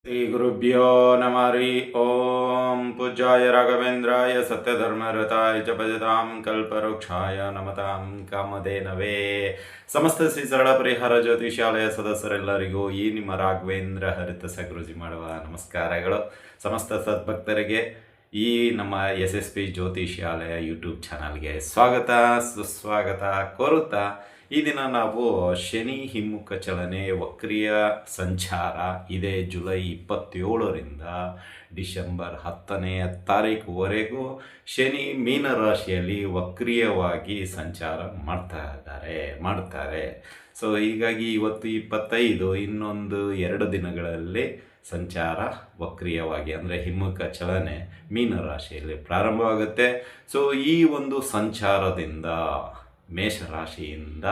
ಶ್ರೀ ಗುರುಭ್ಯೋ ನಮಃ ಹರಿ ಓಂ ಪೂಜ್ಯಾಯ ರಾಘವೇಂದ್ರಾಯ ಸತ್ಯಧರ್ಮರತಾಯ ಚ ಭಜತಾಂ ಕಲ್ಪವೃಕ್ಷಾಯ ನಮತಾಂ ಕಾಮಧೇನವೇ. ಸಮಸ್ತ ಶ್ರೀ ಸರಳ ಪರಿಹಾರ ಜ್ಯೋತಿಷಾಲಯ ಸದಸ್ಯರೆಲ್ಲರಿಗೂ ಈ ನಿಮ್ಮ ರಾಘವೇಂದ್ರ ಹರಿತ ಸಗುರುಜಿ ಮಾಡುವ ನಮಸ್ಕಾರಗಳು. ಸಮಸ್ತ ಸದ್ಭಕ್ತರಿಗೆ ಈ ನಮ್ಮ SSP ಜ್ಯೋತಿಷಾಲಯ ಯೂಟ್ಯೂಬ್ ಚಾನಲ್ಗೆ ಸ್ವಾಗತ ಸುಸ್ವಾಗತ ಕೋರುತ್ತಾ ಈ ದಿನ ನಾವು ಶನಿ ಹಿಮ್ಮುಖ ಚಲನೆ ವಕ್ರಿಯ ಸಂಚಾರ ಇದೆ ಜುಲೈ 27ರಿಂದ ಡಿಸೆಂಬರ್ 10ನೇ ತಾರೀಕುವರೆಗೂ ಶನಿ ಮೀನರಾಶಿಯಲ್ಲಿ ವಕ್ರಿಯವಾಗಿ ಸಂಚಾರ ಮಾಡ್ತಾರೆ. ಸೊ ಹೀಗಾಗಿ ಇವತ್ತು 25, ಇನ್ನೊಂದು 2 ದಿನಗಳಲ್ಲಿ ಸಂಚಾರ ವಕ್ರಿಯವಾಗಿ ಅಂದರೆ ಹಿಮ್ಮುಖ ಚಲನೆ ಮೀನರಾಶಿಯಲ್ಲಿ ಪ್ರಾರಂಭವಾಗುತ್ತೆ. ಸೊ ಈ ಒಂದು ಸಂಚಾರದಿಂದ ಮೇಷರಾಶಿಯಿಂದ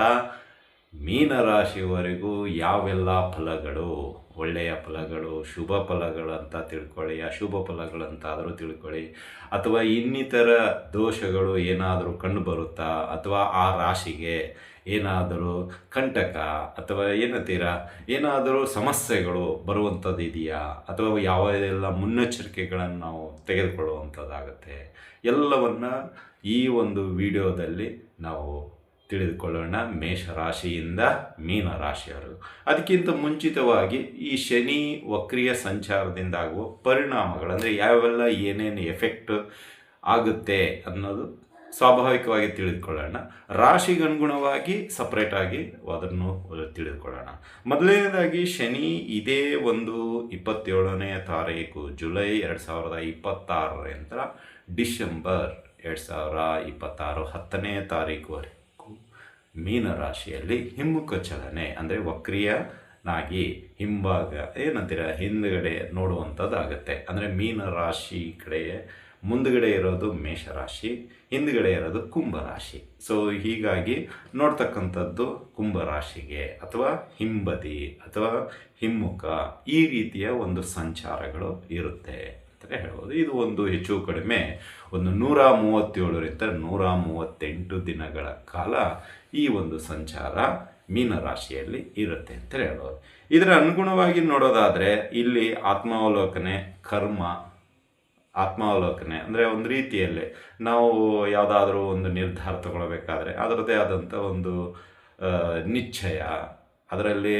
ಮೀನರಾಶಿವರೆಗೂ ಯಾವೆಲ್ಲ ಫಲಗಳು, ಒಳ್ಳೆಯ ಫಲಗಳು, ಶುಭ ಫಲಗಳು ಅಂತ ತಿಳ್ಕೊಳ್ಳಿ, ಅಶುಭ ಫಲಗಳಂತಾದರೂ ತಿಳ್ಕೊಳ್ಳಿ, ಅಥವಾ ಇನ್ನಿತರ ದೋಷಗಳು ಏನಾದರೂ ಕಂಡುಬರುತ್ತಾ, ಅಥವಾ ಆ ರಾಶಿಗೆ ಏನಾದರೂ ಕಂಟಕ ಅಥವಾ ಏನಾದರೂ ಸಮಸ್ಯೆಗಳು ಬರುವಂಥದ್ದು ಇದೆಯಾ, ಅಥವಾ ಯಾವೆಲ್ಲ ಮುನ್ನೆಚ್ಚರಿಕೆಗಳನ್ನು ನಾವು ತೆಗೆದುಕೊಳ್ಳುವಂಥದ್ದಾಗತ್ತೆ, ಎಲ್ಲವನ್ನ ಈ ಒಂದು ವಿಡಿಯೋದಲ್ಲಿ ನಾವು ತಿಳಿದುಕೊಳ್ಳೋಣ. ಮೇಷರಾಶಿಯಿಂದ ಮೀನರಾಶಿಯವರು. ಅದಕ್ಕಿಂತ ಮುಂಚಿತವಾಗಿ ಈ ಶನಿ ವಕ್ರಿಯ ಸಂಚಾರದಿಂದ ಆಗುವ ಪರಿಣಾಮಗಳು, ಅಂದರೆ ಯಾವೆಲ್ಲ ಏನೇನು ಎಫೆಕ್ಟ್ ಆಗುತ್ತೆ ಅನ್ನೋದು ಸ್ವಾಭಾವಿಕವಾಗಿ ತಿಳಿದುಕೊಳ್ಳೋಣ. ರಾಶಿಗನುಗುಣವಾಗಿ ಸಪ್ರೇಟಾಗಿ ಅದನ್ನು ತಿಳಿದುಕೊಳ್ಳೋಣ. ಮೊದಲನೇದಾಗಿ ಶನಿ ಇದೇ ಒಂದು 27ನೇ ತಾರೀಕು ಜುಲೈ 2026ರಿಂದ ಡಿಸೆಂಬರ್ 2026 10ನೇ ತಾರೀಕುವರೆಗೂ ಮೀನರಾಶಿಯಲ್ಲಿ ಹಿಮ್ಮುಖ ಚಲನೆ ಅಂದರೆ ವಕ್ರಿಯನಾಗಿ ಹಿಂದುಗಡೆ ನೋಡುವಂಥದ್ದಾಗತ್ತೆ. ಅಂದರೆ ಮೀನರಾಶಿ ಕಡೆ ಮುಂದುಗಡೆ ಇರೋದು ಮೇಷರಾಶಿ, ಹಿಂದುಗಡೆ ಇರೋದು ಕುಂಭರಾಶಿ. ಸೊ ಹೀಗಾಗಿ ನೋಡ್ತಕ್ಕಂಥದ್ದು ಕುಂಭರಾಶಿಗೆ ಅಥವಾ ಹಿಂಬದಿ ಅಥವಾ ಹಿಮ್ಮುಖ ಈ ರೀತಿಯ ಒಂದು ಸಂಚಾರಗಳು ಇರುತ್ತೆ ಅಂತಲೇ ಹೇಳ್ಬೋದು. ಇದು ಒಂದು ಹೆಚ್ಚು ಕಡಿಮೆ ಒಂದು 137ರಿಂದ 138 ದಿನಗಳ ಕಾಲ ಈ ಒಂದು ಸಂಚಾರ ಮೀನರಾಶಿಯಲ್ಲಿ ಇರುತ್ತೆ ಅಂತ ಹೇಳ್ಬೋದು. ಇದರ ಅನುಗುಣವಾಗಿ ನೋಡೋದಾದರೆ ಇಲ್ಲಿ ಆತ್ಮಾವಲೋಕನೆ ಅಂದರೆ ಒಂದು ರೀತಿಯಲ್ಲಿ ನಾವು ಯಾವುದಾದ್ರೂ ಒಂದು ನಿರ್ಧಾರ ತಗೊಳ್ಬೇಕಾದ್ರೆ ಅದರದ್ದೇ ಆದಂಥ ಒಂದು ನಿಶ್ಚಯ, ಅದರಲ್ಲಿ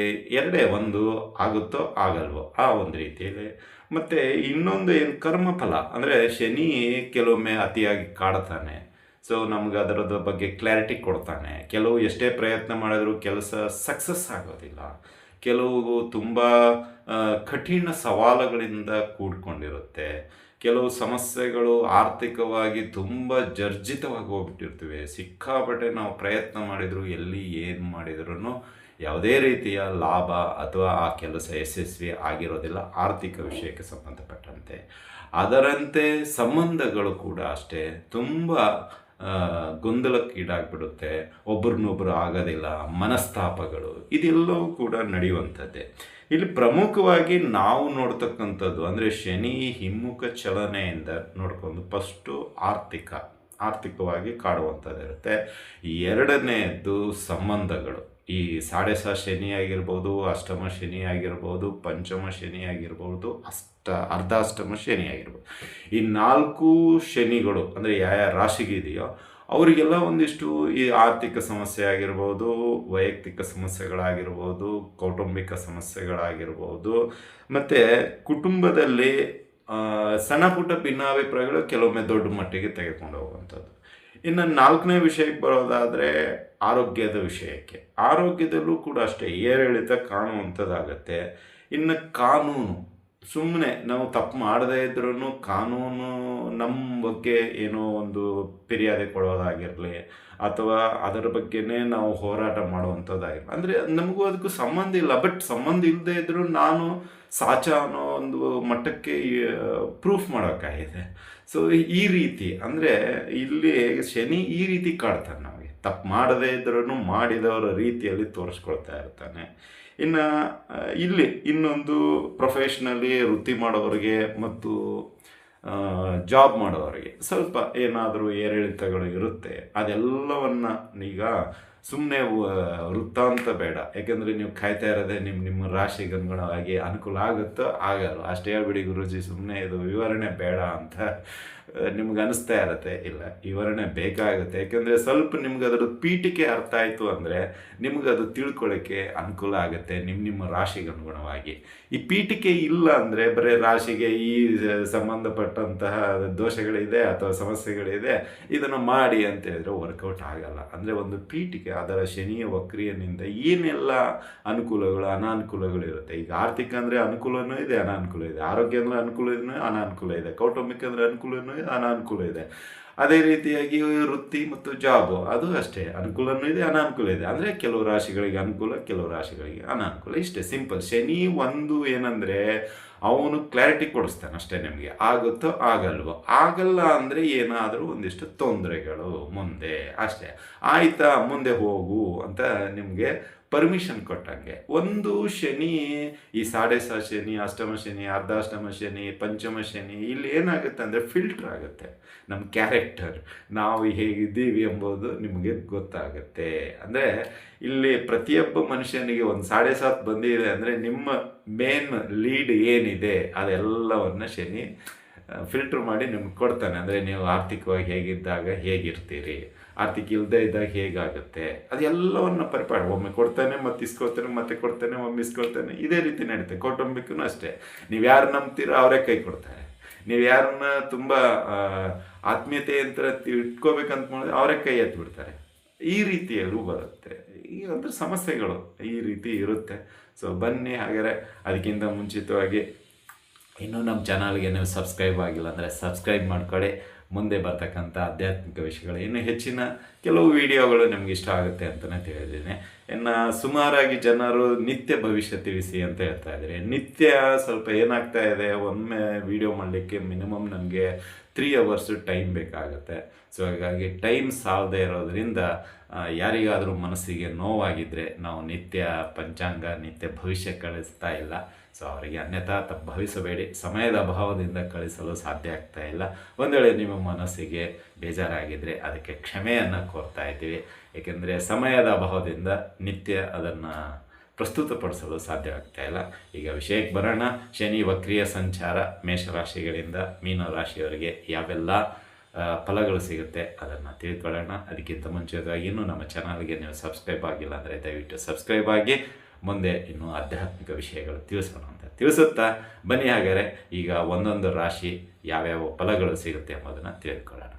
ಒಂದು ಆಗುತ್ತೋ ಆಗಲ್ವೋ ಆ ಒಂದು ರೀತಿಯಲ್ಲಿ. ಮತ್ತು ಇನ್ನೊಂದು ಏನು ಕರ್ಮಫಲ ಅಂದರೆ ಶನಿ ಕೆಲವೊಮ್ಮೆ ಅತಿಯಾಗಿ ಕಾಡ್ತಾನೆ. ಸೊ ನಮ್ಗೆ ಅದರದ ಬಗ್ಗೆ ಕ್ಲಾರಿಟಿ ಕೊಡ್ತಾನೆ. ಕೆಲವು ಎಷ್ಟೇ ಪ್ರಯತ್ನ ಮಾಡಿದ್ರೂ ಕೆಲಸ ಸಕ್ಸಸ್ ಆಗೋದಿಲ್ಲ. ಕೆಲವು ತುಂಬ ಕಠಿಣ ಸವಾಲುಗಳಿಂದ ಕೂಡ್ಕೊಂಡಿರುತ್ತೆ. ಕೆಲವು ಸಮಸ್ಯೆಗಳು ಆರ್ಥಿಕವಾಗಿ ತುಂಬ ಜರ್ಜಿತವಾಗಿ ಹೋಗ್ಬಿಟ್ಟಿರ್ತೀವಿ. ಸಿಕ್ಕಾಪಟ್ಟೆ ನಾವು ಪ್ರಯತ್ನ ಮಾಡಿದರೂ ಎಲ್ಲಿ ಏನು ಮಾಡಿದ್ರೂ ಯಾವುದೇ ರೀತಿಯ ಲಾಭ ಅಥವಾ ಆ ಕೆಲಸ ಯಶಸ್ವಿ ಆಗಿರೋದಿಲ್ಲ ಆರ್ಥಿಕ ವಿಷಯಕ್ಕೆ ಸಂಬಂಧಪಟ್ಟಂತೆ. ಅದರಂತೆ ಸಂಬಂಧಗಳು ಕೂಡ ಅಷ್ಟೇ ತುಂಬ ಗೊಂದಲಕ್ಕೀಡಾಗ್ಬಿಡುತ್ತೆ, ಒಬ್ರನ್ನೊಬ್ರು ಆಗೋದಿಲ್ಲ, ಮನಸ್ತಾಪಗಳು ಇದೆಲ್ಲವೂ ಕೂಡ ನಡೆಯುವಂಥದ್ದೇ. ಇಲ್ಲಿ ಪ್ರಮುಖವಾಗಿ ನಾವು ನೋಡ್ತಕ್ಕಂಥದ್ದು ಅಂದರೆ ಶನಿ ಹಿಮ್ಮುಖ ಚಲನೆಯಿಂದ ನೋಡ್ಕೊಂಡು ಫಸ್ಟು ಆರ್ಥಿಕವಾಗಿ ಕಾಡುವಂಥದ್ದಿರುತ್ತೆ. ಎರಡನೇದು ಸಂಬಂಧಗಳು. ಈ ಸಾಡೆಸ ಶನಿ ಆಗಿರ್ಬೋದು, ಅಷ್ಟಮ ಶನಿ ಆಗಿರ್ಬೋದು, ಪಂಚಮ ಶನಿ ಆಗಿರ್ಬೋದು, ಅರ್ಧಾಷ್ಟಮ ಶನಿ ಆಗಿರ್ಬೋದು. ಈ 4 ಶನಿಗಳು ಅಂದರೆ ಯಾವ ರಾಶಿಗಿದೆಯೋ ಅವರಿಗೆಲ್ಲ ಒಂದಿಷ್ಟು ಈ ಆರ್ಥಿಕ ಸಮಸ್ಯೆ ಆಗಿರ್ಬೋದು, ವೈಯಕ್ತಿಕ ಸಮಸ್ಯೆಗಳಾಗಿರ್ಬೋದು, ಕೌಟುಂಬಿಕ ಸಮಸ್ಯೆಗಳಾಗಿರ್ಬೋದು, ಮತ್ತು ಕುಟುಂಬದಲ್ಲಿ ಸಣ್ಣ ಪುಟ್ಟ ಭಿನ್ನಾಭಿಪ್ರಾಯಗಳು ಕೆಲವೊಮ್ಮೆ ದೊಡ್ಡ ಮಟ್ಟಿಗೆ ತೆಗೆದುಕೊಂಡು ಹೋಗುವಂಥದ್ದು. ಇನ್ನು 4ನೇ ವಿಷಯಕ್ಕೆ ಬರೋದಾದರೆ ಆರೋಗ್ಯದ ವಿಷಯಕ್ಕೆ. ಆರೋಗ್ಯದಲ್ಲೂ ಕೂಡ ಅಷ್ಟೇ ಏರಿಳಿತ ಕಾಣುವಂಥದ್ದಾಗತ್ತೆ. ಇನ್ನು ಕಾನೂನು, ಸುಮ್ಮನೆ ನಾವು ತಪ್ಪು ಮಾಡದೇ ಇದ್ರೂ ಕಾನೂನು ನಮ್ಮ ಬಗ್ಗೆ ಏನೋ ಒಂದು ಫಿರ್ಯಾದಿ ಕೊಡೋದಾಗಿರಲಿ ಅಥವಾ ಅದರ ಬಗ್ಗೆನೇ ನಾವು ಹೋರಾಟ ಮಾಡುವಂಥದ್ದಾಗಿರಲಿ. ಅಂದರೆ ನಮಗೂ ಅದಕ್ಕೂ ಸಂಬಂಧ ಇಲ್ಲ, ಬಟ್ ಸಂಬಂಧ ಇಲ್ಲದೆ ಇದ್ದರೂ ನಾನು ಸಾಚ ಅನ್ನೋ ಒಂದು ಮಟ್ಟಕ್ಕೆ ಪ್ರೂಫ್ ಮಾಡೋಕ್ಕಾಗಿದೆ. ಸೊ ಈ ರೀತಿ ಅಂದರೆ ಇಲ್ಲಿ ಶನಿ ಈ ರೀತಿ ಕಾಡ್ತಾನೆ ನಮಗೆ. ತಪ್ಪು ಮಾಡದೇ ಇದ್ರೂ ಮಾಡಿದವರ ರೀತಿಯಲ್ಲಿ ತೋರಿಸ್ಕೊಳ್ತಾ ಇರ್ತಾನೆ. ಇನ್ನು ಇಲ್ಲಿ ಇನ್ನೊಂದು ಪ್ರೊಫೆಷ್ನಲಿ ವೃತ್ತಿ ಮಾಡೋರಿಗೆ ಮತ್ತು ಜಾಬ್ ಮಾಡೋರಿಗೆ ಸ್ವಲ್ಪ ಏನಾದರೂ ಏರಿಳಿತಗಳು ಇರುತ್ತೆ. ಅದೆಲ್ಲವನ್ನು ಈಗ ಸುಮ್ಮನೆ ವೃತ್ತಾಂತ ಬೇಡ. ಯಾಕೆಂದರೆ ನೀವು ಕಾಯ್ತಾ ಇರೋದೇ ನಿಮ್ಮ ರಾಶಿಗೆ ಅನುಗುಣವಾಗಿ ಅನುಕೂಲ ಆಗುತ್ತೋ ಆಗಲ್ಲ ಅಷ್ಟೇ ಹೇಳ್ಬಿಡಿ ಗುರೂಜಿ, ಸುಮ್ಮನೆ ಇದು ವಿವರಣೆ ಬೇಡ ಅಂತ ನಿಮ್ಗೆ ಅನಿಸ್ತಾ ಇರತ್ತೆ. ಇಲ್ಲ, ವಿವರಣೆ ಬೇಕಾಗುತ್ತೆ. ಯಾಕೆಂದರೆ ಸ್ವಲ್ಪ ನಿಮ್ಗೆ ಅದರ ಪೀಠಿಕೆ ಅರ್ಥ ಆಯಿತು ಅಂದರೆ ನಿಮ್ಗೆ ಅದು ತಿಳ್ಕೊಳ್ಳೋಕ್ಕೆ ಅನುಕೂಲ ಆಗುತ್ತೆ ನಿಮ್ಮ ರಾಶಿಗೆ ಅನುಗುಣವಾಗಿ. ಈ ಪೀಠಿಕೆ ಇಲ್ಲ ಅಂದರೆ ಬರೀ ರಾಶಿಗೆ ಈ ಸಂಬಂಧಪಟ್ಟಂತಹ ದೋಷಗಳಿದೆ ಅಥವಾ ಸಮಸ್ಯೆಗಳಿದೆ, ಇದನ್ನು ಮಾಡಿ ಅಂತ ಹೇಳಿದ್ರೆ ವರ್ಕೌಟ್ ಆಗಲ್ಲ. ಅಂದರೆ ಒಂದು ಪೀಠಿಕೆ, ಅದರ ಶನಿಯ ವಕ್ರಿಯನಿಂದ ಏನೆಲ್ಲ ಅನುಕೂಲಗಳು ಅನಾನುಕೂಲಗಳು ಇರುತ್ತೆ. ಈಗ ಆರ್ಥಿಕ ಅಂದರೆ ಅನುಕೂಲನೂ ಇದೆ, ಅನಾನುಕೂಲ ಇದೆ. ಆರೋಗ್ಯ ಅಂದರೆ ಅನುಕೂಲ ಇದೆ, ಅನಾನುಕೂಲ ಇದೆ. ಕೌಟುಂಬಿಕ ಅಂದರೆ ಅನುಕೂಲನೂ ಅನಾನುಕೂಲ ಇದೆ. ಅದೇ ರೀತಿಯಾಗಿ ವೃತ್ತಿ ಮತ್ತು ಜಾಬು ಅದು ಅಷ್ಟೇ, ಅನುಕೂಲನೂ ಇದೆ, ಅನಾನುಕೂಲ ಇದೆ. ಅಂದರೆ ಕೆಲವು ರಾಶಿಗಳಿಗೆ ಅನುಕೂಲ, ಕೆಲವು ರಾಶಿಗಳಿಗೆ ಅನಾನುಕೂಲ, ಇಷ್ಟೇ ಸಿಂಪಲ್. ಶನಿ ಒಂದು ಏನಂದರೆ ಅವನು ಕ್ಲಾರಿಟಿ ಕೊಡಿಸ್ತಾನೆ ಅಷ್ಟೇ ನಿಮಗೆ, ಆಗುತ್ತೋ ಆಗಲ್ವೋ. ಆಗಲ್ಲ ಅಂದರೆ ಏನಾದರೂ ಒಂದಿಷ್ಟು ತೊಂದರೆಗಳು ಮುಂದೆ ಅಷ್ಟೇ. ಆಯಿತಾ, ಮುಂದೆ ಹೋಗು ಅಂತ ನಿಮಗೆ ಪರ್ಮಿಷನ್ ಕೊಟ್ಟಂಗೆ. ಒಂದು ಶನಿ, ಈ ಸಾಡೆ ಶನಿ, ಅಷ್ಟಮ ಶನಿ, ಅರ್ಧಾಷ್ಟಮ ಶನಿ, ಪಂಚಮ ಶನಿ, ಇಲ್ಲಿ ಏನಾಗುತ್ತೆ ಅಂದರೆ ಫಿಲ್ಟರ್ ಆಗುತ್ತೆ ನಮ್ಮ ಕ್ಯಾರೆಕ್ಟರ್, ನಾವು ಹೇಗಿದ್ದೀವಿ ಎಂಬುದು ನಿಮಗೆ ಗೊತ್ತಾಗುತ್ತೆ. ಅಂದರೆ ಇಲ್ಲಿ ಪ್ರತಿಯೊಬ್ಬ ಮನುಷ್ಯನಿಗೆ ಒಂದು 7.5 ಬಂದಿದೆ ಅಂದರೆ ನಿಮ್ಮ ಮೇನ್ ಲೀಡ್ ಏನಿದೆ ಅದೆಲ್ಲವನ್ನು ಶನಿ ಫಿಲ್ಟ್ರ್ ಮಾಡಿ ನಿಮ್ಗೆ ಕೊಡ್ತಾನೆ. ಅಂದರೆ ನೀವು ಆರ್ಥಿಕವಾಗಿ ಹೇಗಿದ್ದಾಗ ಹೇಗಿರ್ತೀರಿ, ಆರ್ಥಿಕ ಇಲ್ಲದೆ ಇದ್ದಾಗ ಹೇಗಾಗುತ್ತೆ, ಅದೆಲ್ಲವನ್ನು ಪರಿಪಾಡಿ ಒಮ್ಮೆ ಕೊಡ್ತಾನೆ, ಮತ್ತೆ ಇಸ್ಕೊಳ್ತಾನೆ, ಮತ್ತೆ ಕೊಡ್ತಾನೆ, ಒಮ್ಮೆ ಇಸ್ಕೊಳ್ತಾನೆ. ಇದೇ ರೀತಿ ನಡೀತೆ. ಕೌಟುಂಬಿಕನೂ ಅಷ್ಟೇ. ನೀವು ಯಾರು ನಂಬ್ತೀರೋ ಅವರೇ ಕೈ ಕೊಡ್ತಾರೆ. ನೀವು ಯಾರನ್ನ ತುಂಬ ಆತ್ಮೀಯತೆ ಅಂತ ಇಟ್ಕೋಬೇಕಂತ ಮಾಡಿದ್ರೆ ಅವರೇ ಕೈ ಎತ್ತಿಬಿಡ್ತಾರೆ. ಈ ರೀತಿಯಲ್ಲೂ ಬರುತ್ತೆ. ಈಗ ಅಂದರೆ ಸಮಸ್ಯೆಗಳು ಈ ರೀತಿ ಇರುತ್ತೆ. ಸೊ ಬನ್ನಿ, ಹಾಗಾದರೆ ಅದಕ್ಕಿಂತ ಮುಂಚಿತವಾಗಿ ಇನ್ನೂ ನಮ್ಮ ಚಾನಲ್ಗೆ ನೀವು ಸಬ್ಸ್ಕ್ರೈಬ್ ಆಗಿಲ್ಲ ಅಂದರೆ ಸಬ್ಸ್ಕ್ರೈಬ್ ಮಾಡ್ಕೊಳ್ಳಿ. ಮುಂದೆ ಬರ್ತಕ್ಕಂಥ ಆಧ್ಯಾತ್ಮಿಕ ವಿಷಯಗಳು, ಇನ್ನೂ ಹೆಚ್ಚಿನ ಕೆಲವು ವಿಡಿಯೋಗಳು ನಿಮ್ಗೆ ಇಷ್ಟ ಆಗುತ್ತೆ ಅಂತಲೇ ತಿಳಿದಿದ್ದೀನಿ. ಇನ್ನು ಸುಮಾರಾಗಿ ಜನರು ನಿತ್ಯ ಭವಿಷ್ಯ ತಿಳಿಸಿ ಅಂತ ಹೇಳ್ತಾ ಇದ್ದಾರೆ. ನಿತ್ಯ ಸ್ವಲ್ಪ ಏನಾಗ್ತಾ ಇದೆ, ಒಮ್ಮೆ ವಿಡಿಯೋ ಮಾಡಲಿಕ್ಕೆ ಮಿನಿಮಮ್ ನಮಗೆ 3 hours ಟೈಮ್ ಬೇಕಾಗುತ್ತೆ. ಸೊ ಹಾಗಾಗಿ ಟೈಮ್ ಸಾಲದೇ ಇರೋದರಿಂದ ಯಾರಿಗಾದರೂ ಮನಸ್ಸಿಗೆ ನೋವಾಗಿದ್ದರೆ ನಾವು ನಿತ್ಯ ಪಂಚಾಂಗ, ನಿತ್ಯ ಭವಿಷ್ಯ ಕಳಿಸ್ತಾ ಇಲ್ಲ. ಸೊ ಅವರಿಗೆ ಅನ್ಯಥಾ ಭಾವಿಸಬೇಡಿ. ಸಮಯದ ಅಭಾವದಿಂದ ಕಳಿಸಲು ಸಾಧ್ಯ ಆಗ್ತಾ ಇಲ್ಲ. ಒಂದು ವೇಳೆ ನಿಮ್ಮ ಮನಸ್ಸಿಗೆ ಬೇಜಾರಾಗಿದ್ದರೆ ಅದಕ್ಕೆ ಕ್ಷಮೆಯನ್ನು ಕೋರ್ತಾ ಇದ್ದೀವಿ. ಏಕೆಂದರೆ ಸಮಯದ ಅಭಾವದಿಂದ ನಿತ್ಯ ಅದನ್ನು ಪ್ರಸ್ತುತಪಡಿಸಲು ಸಾಧ್ಯ ಆಗ್ತಾ ಇಲ್ಲ. ಈಗ ವಿಷಯಕ್ಕೆ ಬರೋಣ. ಶನಿ ವಕ್ರಿಯ ಸಂಚಾರ ಮೇಷರಾಶಿಗಳಿಂದ ಮೀನರಾಶಿಯವರಿಗೆ ಯಾವೆಲ್ಲ ಫಲಗಳು ಸಿಗುತ್ತೆ ಅದನ್ನು ತಿಳ್ಕೊಳ್ಳೋಣ. ಅದಕ್ಕಿಂತ ಮುಂಚಿತವಾಗಿ ಇನ್ನೂ ನಮ್ಮ ಚಾನಲ್ಗೆ ನೀವು ಸಬ್ಸ್ಕ್ರೈಬ್ ಆಗಿಲ್ಲ ಅಂದರೆ ದಯವಿಟ್ಟು ಸಬ್ಸ್ಕ್ರೈಬ್ ಆಗಿ. ಮುಂದೆ ಇನ್ನೂ ಆಧ್ಯಾತ್ಮಿಕ ವಿಷಯಗಳು ತಿಳಿಸೋಣ ಅಂತ ತಿಳಿಸುತ್ತಾ ಬನ್ನಿ. ಹಾಗಾದರೆ ಈಗ ಒಂದೊಂದು ರಾಶಿ ಯಾವ್ಯಾವ ಫಲಗಳು ಸಿಗುತ್ತೆ ಎಂಬುದನ್ನು ತಿಳ್ಕೊಳ್ಳೋಣ.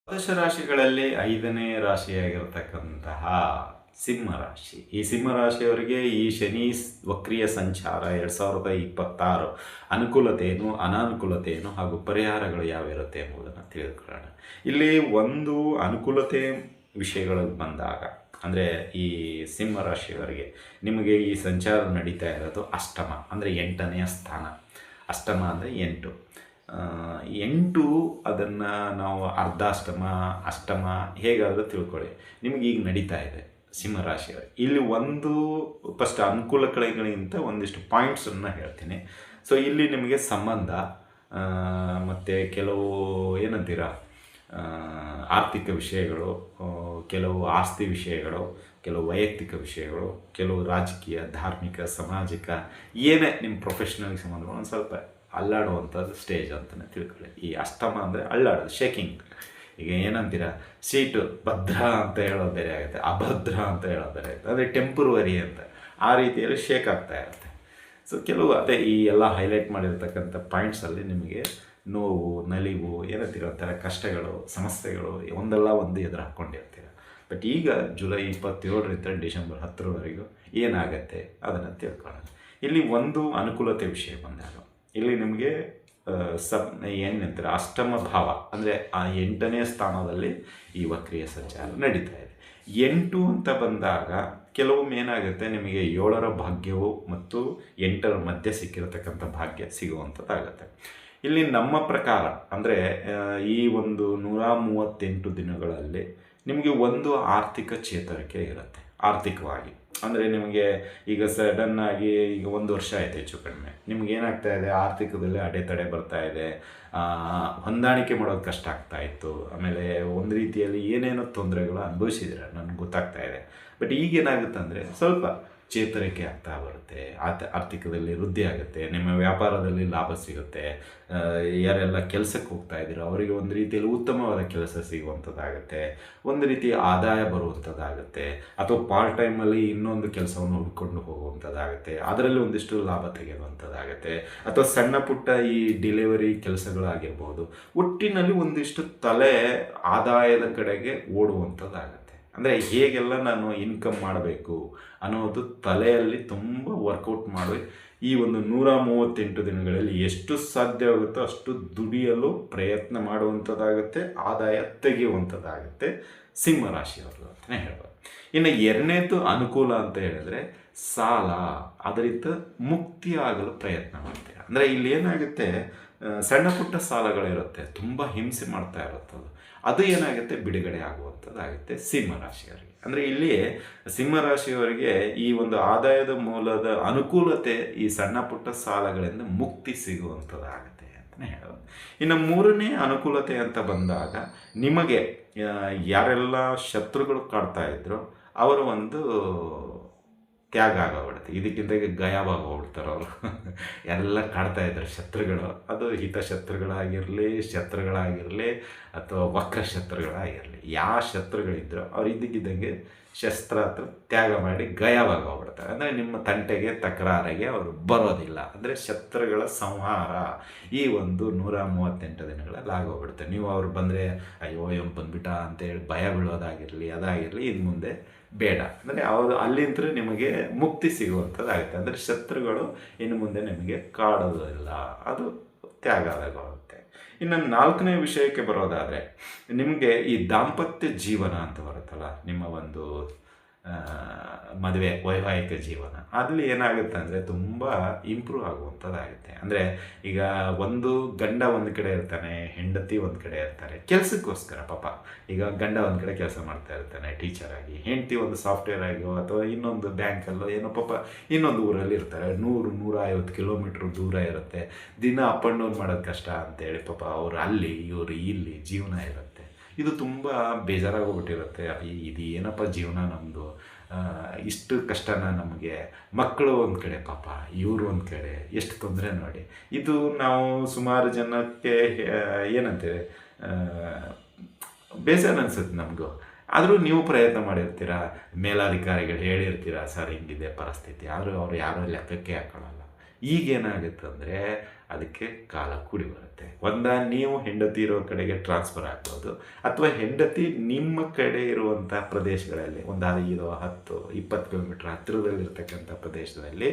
ದ್ವಾದಶ ರಾಶಿಗಳಲ್ಲಿ 5ನೇ ರಾಶಿಯಾಗಿರ್ತಕ್ಕಂತಹ ಸಿಂಹರಾಶಿ. ಈ ಸಿಂಹರಾಶಿಯವರಿಗೆ ಈ ಶನಿ ವಕ್ರಿಯ ಸಂಚಾರ 2026 ಅನುಕೂಲತೆ ಏನು, ಅನಾನುಕೂಲತೆ ಏನು ಹಾಗೂ ಪರಿಹಾರಗಳು ಯಾವಿರುತ್ತೆ ಎಂಬುದನ್ನು ತಿಳಿದುಕೊಳ್ಳೋಣ. ಇಲ್ಲಿ ಒಂದು ಅನುಕೂಲತೆ ವಿಷಯಗಳಿಗೆ ಬಂದಾಗ, ಅಂದರೆ ಈ ಸಿಂಹರಾಶಿಯವರಿಗೆ ನಿಮಗೆ ಈ ಸಂಚಾರ ನಡೀತಾ ಇರೋದು ಅಷ್ಟಮ, ಅಂದರೆ 8ನೇ ಸ್ಥಾನ. ಅಷ್ಟಮ ಅಂದರೆ 8 ಅದನ್ನು ನಾವು ಅರ್ಧಾಷ್ಟಮ, ಅಷ್ಟಮ ಹೇಗಾದರೂ ತಿಳ್ಕೊಳ್ಳಿ. ನಿಮಗೆ ಈಗ ನಡೀತಾ ಇದೆ ಸಿಂಹರಾಶಿಯವರು. ಇಲ್ಲಿ ಒಂದು ಫಸ್ಟ್ ಅನುಕೂಲಗಳಿಗಿಂತ ಒಂದಿಷ್ಟು ಪಾಯಿಂಟ್ಸನ್ನು ಹೇಳ್ತೀನಿ. ಸೊ ಇಲ್ಲಿ ನಿಮಗೆ ಸಂಬಂಧ ಮತ್ತು ಕೆಲವು ಏನಂತೀರ ಆರ್ಥಿಕ ವಿಷಯಗಳು, ಕೆಲವು ಆಸ್ತಿ ವಿಷಯಗಳು, ಕೆಲವು ವೈಯಕ್ತಿಕ ವಿಷಯಗಳು, ಕೆಲವು ರಾಜಕೀಯ, ಧಾರ್ಮಿಕ, ಸಾಮಾಜಿಕ, ಏನೇ ನಿಮ್ಮ ಪ್ರೊಫೆಷ್ನಲ್ಗೆ ಸಂಬಂಧ ಒಂದು ಸ್ವಲ್ಪ ಅಲ್ಲಾಡುವಂಥದ್ದು ಸ್ಟೇಜ್ ಅಂತಲೇ ತಿಳ್ಕೊಳ್ಳಿ. ಈ ಅಷ್ಟಮ ಅಂದರೆ ಅಲ್ಲಾಡೋದು, ಶೇಕಿಂಗ್. ಈಗ ಏನಂತೀರ, ಸೀಟು ಭದ್ರ ಅಂತ ಹೇಳೋದು ಬೇರೆ ಆಗುತ್ತೆ, ಅಭದ್ರ ಅಂತ ಹೇಳೋದು ಬೇರೆ ಆಗುತ್ತೆ. ಅಂದರೆ ಟೆಂಪ್ರವರಿ ಅಂತ ಆ ರೀತಿಯಲ್ಲಿ ಶೇಕ್ ಆಗ್ತಾ ಇರುತ್ತೆ. ಸೊ ಕೆಲವು ಅದೇ ಈ ಎಲ್ಲ ಹೈಲೈಟ್ ಮಾಡಿರ್ತಕ್ಕಂಥ ಪಾಯಿಂಟ್ಸಲ್ಲಿ ನಿಮಗೆ ನೋವು, ನಲಿವು, ಏನಂತೀರ ಒಂಥರ ಕಷ್ಟಗಳು, ಸಮಸ್ಯೆಗಳು ಒಂದಲ್ಲ ಒಂದು ಎದುರು ಹಾಕ್ಕೊಂಡಿರ್ತೀರ. ಬಟ್ ಈಗ ಜುಲೈ 27ರಿಂದ ಡಿಸೆಂಬರ್ 10ರವರೆಗೂ ಏನಾಗತ್ತೆ ಅದನ್ನು ತಿಳ್ಕೊಳ್ಳೋಣ. ಇಲ್ಲಿ ಒಂದು ಅನುಕೂಲತೆ ವಿಷಯ ಬಂದಾಗ ಇಲ್ಲಿ ನಿಮಗೆ ಏನಂತಾರೆ ಅಷ್ಟಮ ಭಾವ, ಅಂದರೆ ಆ 8ನೇ ಸ್ಥಾನದಲ್ಲಿ ಈ ವಕ್ರಿಯ ಸಂಚಾರ ನಡೀತಾ ಇದೆ. 8 ಅಂತ ಬಂದಾಗ ಕೆಲವೊಮ್ಮೆ ಏನಾಗುತ್ತೆ, ನಿಮಗೆ 7ರ ಭಾಗ್ಯವು ಮತ್ತು 8ರ ಮಧ್ಯೆ ಸಿಕ್ಕಿರತಕ್ಕಂಥ ಭಾಗ್ಯ ಸಿಗುವಂಥದ್ದಾಗುತ್ತೆ. ಇಲ್ಲಿ ನಮ್ಮ ಪ್ರಕಾರ ಅಂದರೆ ಈ ಒಂದು 138 ದಿನಗಳಲ್ಲಿ ನಿಮಗೆ ಒಂದು ಆರ್ಥಿಕ ಚೇತರಿಕೆ ಇರುತ್ತೆ ಆರ್ಥಿಕವಾಗಿ. ಅಂದರೆ ನಿಮಗೆ ಈಗ ಸಡನ್ನಾಗಿ ಈಗ 1 ವರ್ಷ ಆಯ್ತು ಹೆಚ್ಚು ಕಡಿಮೆ, ನಿಮ್ಗೆ ಏನಾಗ್ತಾ ಇದೆ, ಆರ್ಥಿಕದಲ್ಲಿ ಅಡೆತಡೆ ಬರ್ತಾ ಇದೆ, ಹೊಂದಾಣಿಕೆ ಮಾಡೋದು ಕಷ್ಟ ಆಗ್ತಾ ಇತ್ತು, ಆಮೇಲೆ ಒಂದು ರೀತಿಯಲ್ಲಿ ಏನೇನೋ ತೊಂದರೆಗಳು ಅನುಭವಿಸಿದ್ರೆ ನನಗೆ ಗೊತ್ತಾಗ್ತಾ ಇದೆ. ಬಟ್ ಈಗೇನಾಗುತ್ತೆ ಅಂದರೆ ಸ್ವಲ್ಪ ಚೇತರಿಕೆ ಆಗ್ತಾ ಬರುತ್ತೆ, ಆರ್ಥಿಕದಲ್ಲಿ ವೃದ್ಧಿ ಆಗುತ್ತೆ, ನಿಮ್ಮ ವ್ಯಾಪಾರದಲ್ಲಿ ಲಾಭ ಸಿಗುತ್ತೆ, ಯಾರೆಲ್ಲ ಕೆಲಸಕ್ಕೆ ಹೋಗ್ತಾ ಇದ್ದೀರೋ ಅವರಿಗೆ ಒಂದು ರೀತಿಯಲ್ಲಿ ಉತ್ತಮವಾದ ಕೆಲಸ ಸಿಗುವಂಥದ್ದಾಗುತ್ತೆ, ಒಂದು ರೀತಿ ಆದಾಯ ಬರುವಂಥದ್ದಾಗುತ್ತೆ, ಅಥವಾ ಪಾರ್ಟ್ ಟೈಮಲ್ಲಿ ಇನ್ನೊಂದು ಕೆಲಸವನ್ನು ಹುಡ್ಕೊಂಡು ಹೋಗುವಂಥದ್ದಾಗುತ್ತೆ, ಅದರಲ್ಲಿ ಒಂದಿಷ್ಟು ಲಾಭ ತೆಗೆಯುವಂಥದ್ದಾಗುತ್ತೆ, ಅಥವಾ ಸಣ್ಣ ಪುಟ್ಟ ಈ ಡೆಲಿವರಿ ಕೆಲಸಗಳಾಗಿರ್ಬೋದು. ಒಟ್ಟಿನಲ್ಲಿ ಒಂದಿಷ್ಟು ತಲೆ ಆದಾಯದ ಕಡೆಗೆ ಓಡುವಂಥದ್ದಾಗುತ್ತೆ. ಅಂದರೆ ಹೇಗೆಲ್ಲ ನಾನು ಇನ್ಕಮ್ ಮಾಡಬೇಕು ಅನ್ನೋದು ತಲೆಯಲ್ಲಿ ತುಂಬ ವರ್ಕೌಟ್ ಮಾಡಿ ಈ ಒಂದು 138 ದಿನಗಳಲ್ಲಿ ಎಷ್ಟು ಸಾಧ್ಯವಾಗುತ್ತೋ ಅಷ್ಟು ದುಡಿಯಲು ಪ್ರಯತ್ನ ಮಾಡುವಂಥದ್ದಾಗುತ್ತೆ, ಆದಾಯ ತೆಗೆಯುವಂಥದ್ದಾಗುತ್ತೆ ಸಿಂಹರಾಶಿಯವರು ಅಂತಲೇ ಹೇಳ್ಬೋದು. ಇನ್ನು ಎರಡನೇದು ಅನುಕೂಲ ಅಂತ ಹೇಳಿದ್ರೆ ಸಾಲ, ಅದರಿಂದ ಮುಕ್ತಿ ಆಗಲು ಪ್ರಯತ್ನ ಮಾಡ್ತೀರಾ. ಅಂದರೆ ಇಲ್ಲಿ ಏನಾಗುತ್ತೆ, ಸಣ್ಣ ಪುಟ್ಟ ಸಾಲಗಳಿರುತ್ತೆ, ತುಂಬ ಹಿಂಸೆ ಮಾಡ್ತಾ ಇರುತ್ತೆ, ಅದು ಏನಾಗುತ್ತೆ ಬಿಡುಗಡೆ ಆಗುವಂಥದ್ದಾಗುತ್ತೆ ಸಿಂಹರಾಶಿಯವರಿಗೆ. ಅಂದರೆ ಇಲ್ಲಿ ಸಿಂಹರಾಶಿಯವರಿಗೆ ಈ ಒಂದು ಆದಾಯದ ಮೂಲದ ಅನುಕೂಲತೆ ಈ ಸಣ್ಣ ಪುಟ್ಟ ಸಾಲಗಳಿಂದ ಮುಕ್ತಿ ಸಿಗುವಂಥದ್ದಾಗುತ್ತೆ ಅಂತಲೇ ಹೇಳೋದು. ಇನ್ನು ಮೂರನೇ ಅನುಕೂಲತೆ ಅಂತ ಬಂದಾಗ ನಿಮಗೆ ಯಾರೆಲ್ಲ ಶತ್ರುಗಳು ಕಾಡ್ತಾ ಇದ್ರು ಅವರ ಒಂದು ತ್ಯಾಗ ಆಗೋಗ್ಬಿಡುತ್ತೆ, ಇದಕ್ಕಿಂತ ಗಾಯವಾಗೋಗ್ಬಿಡ್ತಾರೆ ಅವರು. ಎಲ್ಲ ಕಾಡ್ತಾ ಇದ್ದಾರೆ ಶತ್ರುಗಳು, ಅದು ಹಿತಶತ್ರುಗಳಾಗಿರಲಿ, ಶತ್ರುಗಳಾಗಿರಲಿ, ಅಥವಾ ವಕ್ರ ಶತ್ರುಗಳಾಗಿರಲಿ, ಯಾವ ಶತ್ರುಗಳಿದ್ರು ಅವ್ರು ಇದ್ದಕ್ಕಿದ್ದಂಗೆ ಶಸ್ತ್ರಾಸ್ತ್ರ ತ್ಯಾಗ ಮಾಡಿ ಗಾಯವಾಗೋಗ್ಬಿಡ್ತಾರೆ. ಅಂದರೆ ನಿಮ್ಮ ತಂಟೆಗೆ ತಕರಾರಿಗೆ ಅವರು ಬರೋದಿಲ್ಲ. ಅಂದರೆ ಶತ್ರುಗಳ ಸಂಹಾರ ಈ ಒಂದು 138 ದಿನಗಳಲ್ಲಿ ಆಗೋಗ್ಬಿಡುತ್ತೆ. ನೀವು ಅವ್ರು ಬಂದರೆ ಅಯ್ಯೋ ಎಂ ಬಂದ್ಬಿಟ್ಟ ಅಂತೇಳಿ ಭಯ ಬೀಳೋದಾಗಿರಲಿ, ಅದಾಗಿರಲಿ, ಇನ್ನು ಮುಂದೆ ಬೇಡ. ಅಂದರೆ ಅವರು ಅಲ್ಲಿಂದ ನಿಮಗೆ ಮುಕ್ತಿ ಸಿಗುವಂಥದ್ದಾಗುತ್ತೆ. ಅಂದರೆ ಶತ್ರುಗಳು ಇನ್ನು ಮುಂದೆ ನಿಮಗೆ ಕಾಡೋದಿಲ್ಲ, ಅದು ತ್ಯಾಗ ಆಗುತ್ತೆ. ಇನ್ನು ನಾಲ್ಕನೇ ವಿಷಯಕ್ಕೆ ಬರೋದಾದರೆ ನಿಮಗೆ ಈ ದಾಂಪತ್ಯ ಜೀವನ ಅಂತ ಬರುತ್ತಲ್ಲ, ನಿಮ್ಮ ಒಂದು ಮದುವೆ ವೈವಾಹಿಕ ಜೀವನ, ಅಲ್ಲಿ ಏನಾಗುತ್ತೆ ಅಂದರೆ ತುಂಬ ಇಂಪ್ರೂವ್ ಆಗುವಂಥದ್ದಾಗುತ್ತೆ. ಅಂದರೆ ಈಗ ಒಂದು ಗಂಡ ಒಂದು ಕಡೆ ಇರ್ತಾನೆ, ಹೆಂಡತಿ ಒಂದು ಕಡೆ ಇರ್ತಾರೆ ಕೆಲಸಕ್ಕೋಸ್ಕರ. ಪಾಪ ಈಗ ಗಂಡ ಒಂದು ಕಡೆ ಕೆಲಸ ಮಾಡ್ತಾ ಇರ್ತಾನೆ ಟೀಚರ್ ಆಗಿ, ಹೆಂಡತಿ ಒಂದು ಸಾಫ್ಟ್ವೇರ್ ಆಗಿಯೋ ಅಥವಾ ಇನ್ನೊಂದು ಬ್ಯಾಂಕಲ್ಲೋ ಏನೋ ಪಾಪ ಇನ್ನೊಂದು ಊರಲ್ಲಿ ಇರ್ತಾರೆ, 100-150 ಕಿಲೋಮೀಟ್ರ್ ದೂರ ಇರುತ್ತೆ, ದಿನ ಅಪ್ ಆ್ಯಂಡ್ ಡೌನ್ ಮಾಡೋದು ಕಷ್ಟ ಅಂತೇಳಿ ಪಾಪ ಅವರು ಅಲ್ಲಿ ಇವರು ಇಲ್ಲಿ ಜೀವನ ಇರುತ್ತೆ. ಇದು ತುಂಬ ಬೇಜಾರಾಗೋಗ್ಬಿಟ್ಟಿರುತ್ತೆ, ಇದು ಏನಪ್ಪ ಜೀವನ ನಮ್ಮದು, ಇಷ್ಟು ಕಷ್ಟನ ನಮಗೆ, ಮಕ್ಕಳು ಒಂದು ಕಡೆ ಪಾಪ, ಇವರು ಒಂದು ಕಡೆ, ಎಷ್ಟು ತೊಂದರೆ ನೋಡಿ. ಇದು ನಾವು ಸುಮಾರು ಜನಕ್ಕೆ ಏನಂತೇವೆ ಬೇಜಾರು ಅನಿಸುತ್ತೆ ನಮಗೂ. ಆದರೂ ನೀವು ಪ್ರಯತ್ನ ಮಾಡಿರ್ತೀರ, ಮೇಲಾಧಿಕಾರಿಗಳು ಹೇಳಿರ್ತೀರ ಸರ್ ಹಿಂಗಿದೆ ಪರಿಸ್ಥಿತಿ, ಆದರೂ ಅವರು ಯಾರೋ ಲೆಕ್ಕಕ್ಕೆ ಹಾಕೊಳ್ಳಲ್ಲ. ಈಗೇನಾಗುತ್ತೆ ಅಂದರೆ ಅದಕ್ಕೆ ಕಾಲ ಕೂಡಿ ಬರುತ್ತೆ. ನೀವು ಹೆಂಡತಿ ಇರೋ ಕಡೆಗೆ ಟ್ರಾನ್ಸ್ಫರ್ ಆಗ್ಬೋದು, ಅಥವಾ ಹೆಂಡತಿ ನಿಮ್ಮ ಕಡೆ ಇರುವಂಥ ಪ್ರದೇಶಗಳಲ್ಲಿ ಒಂದು 5-10-20 ಕಿಲೋಮೀಟ್ರ್ ಹತ್ತಿರದಲ್ಲಿರ್ತಕ್ಕಂಥ ಪ್ರದೇಶದಲ್ಲಿ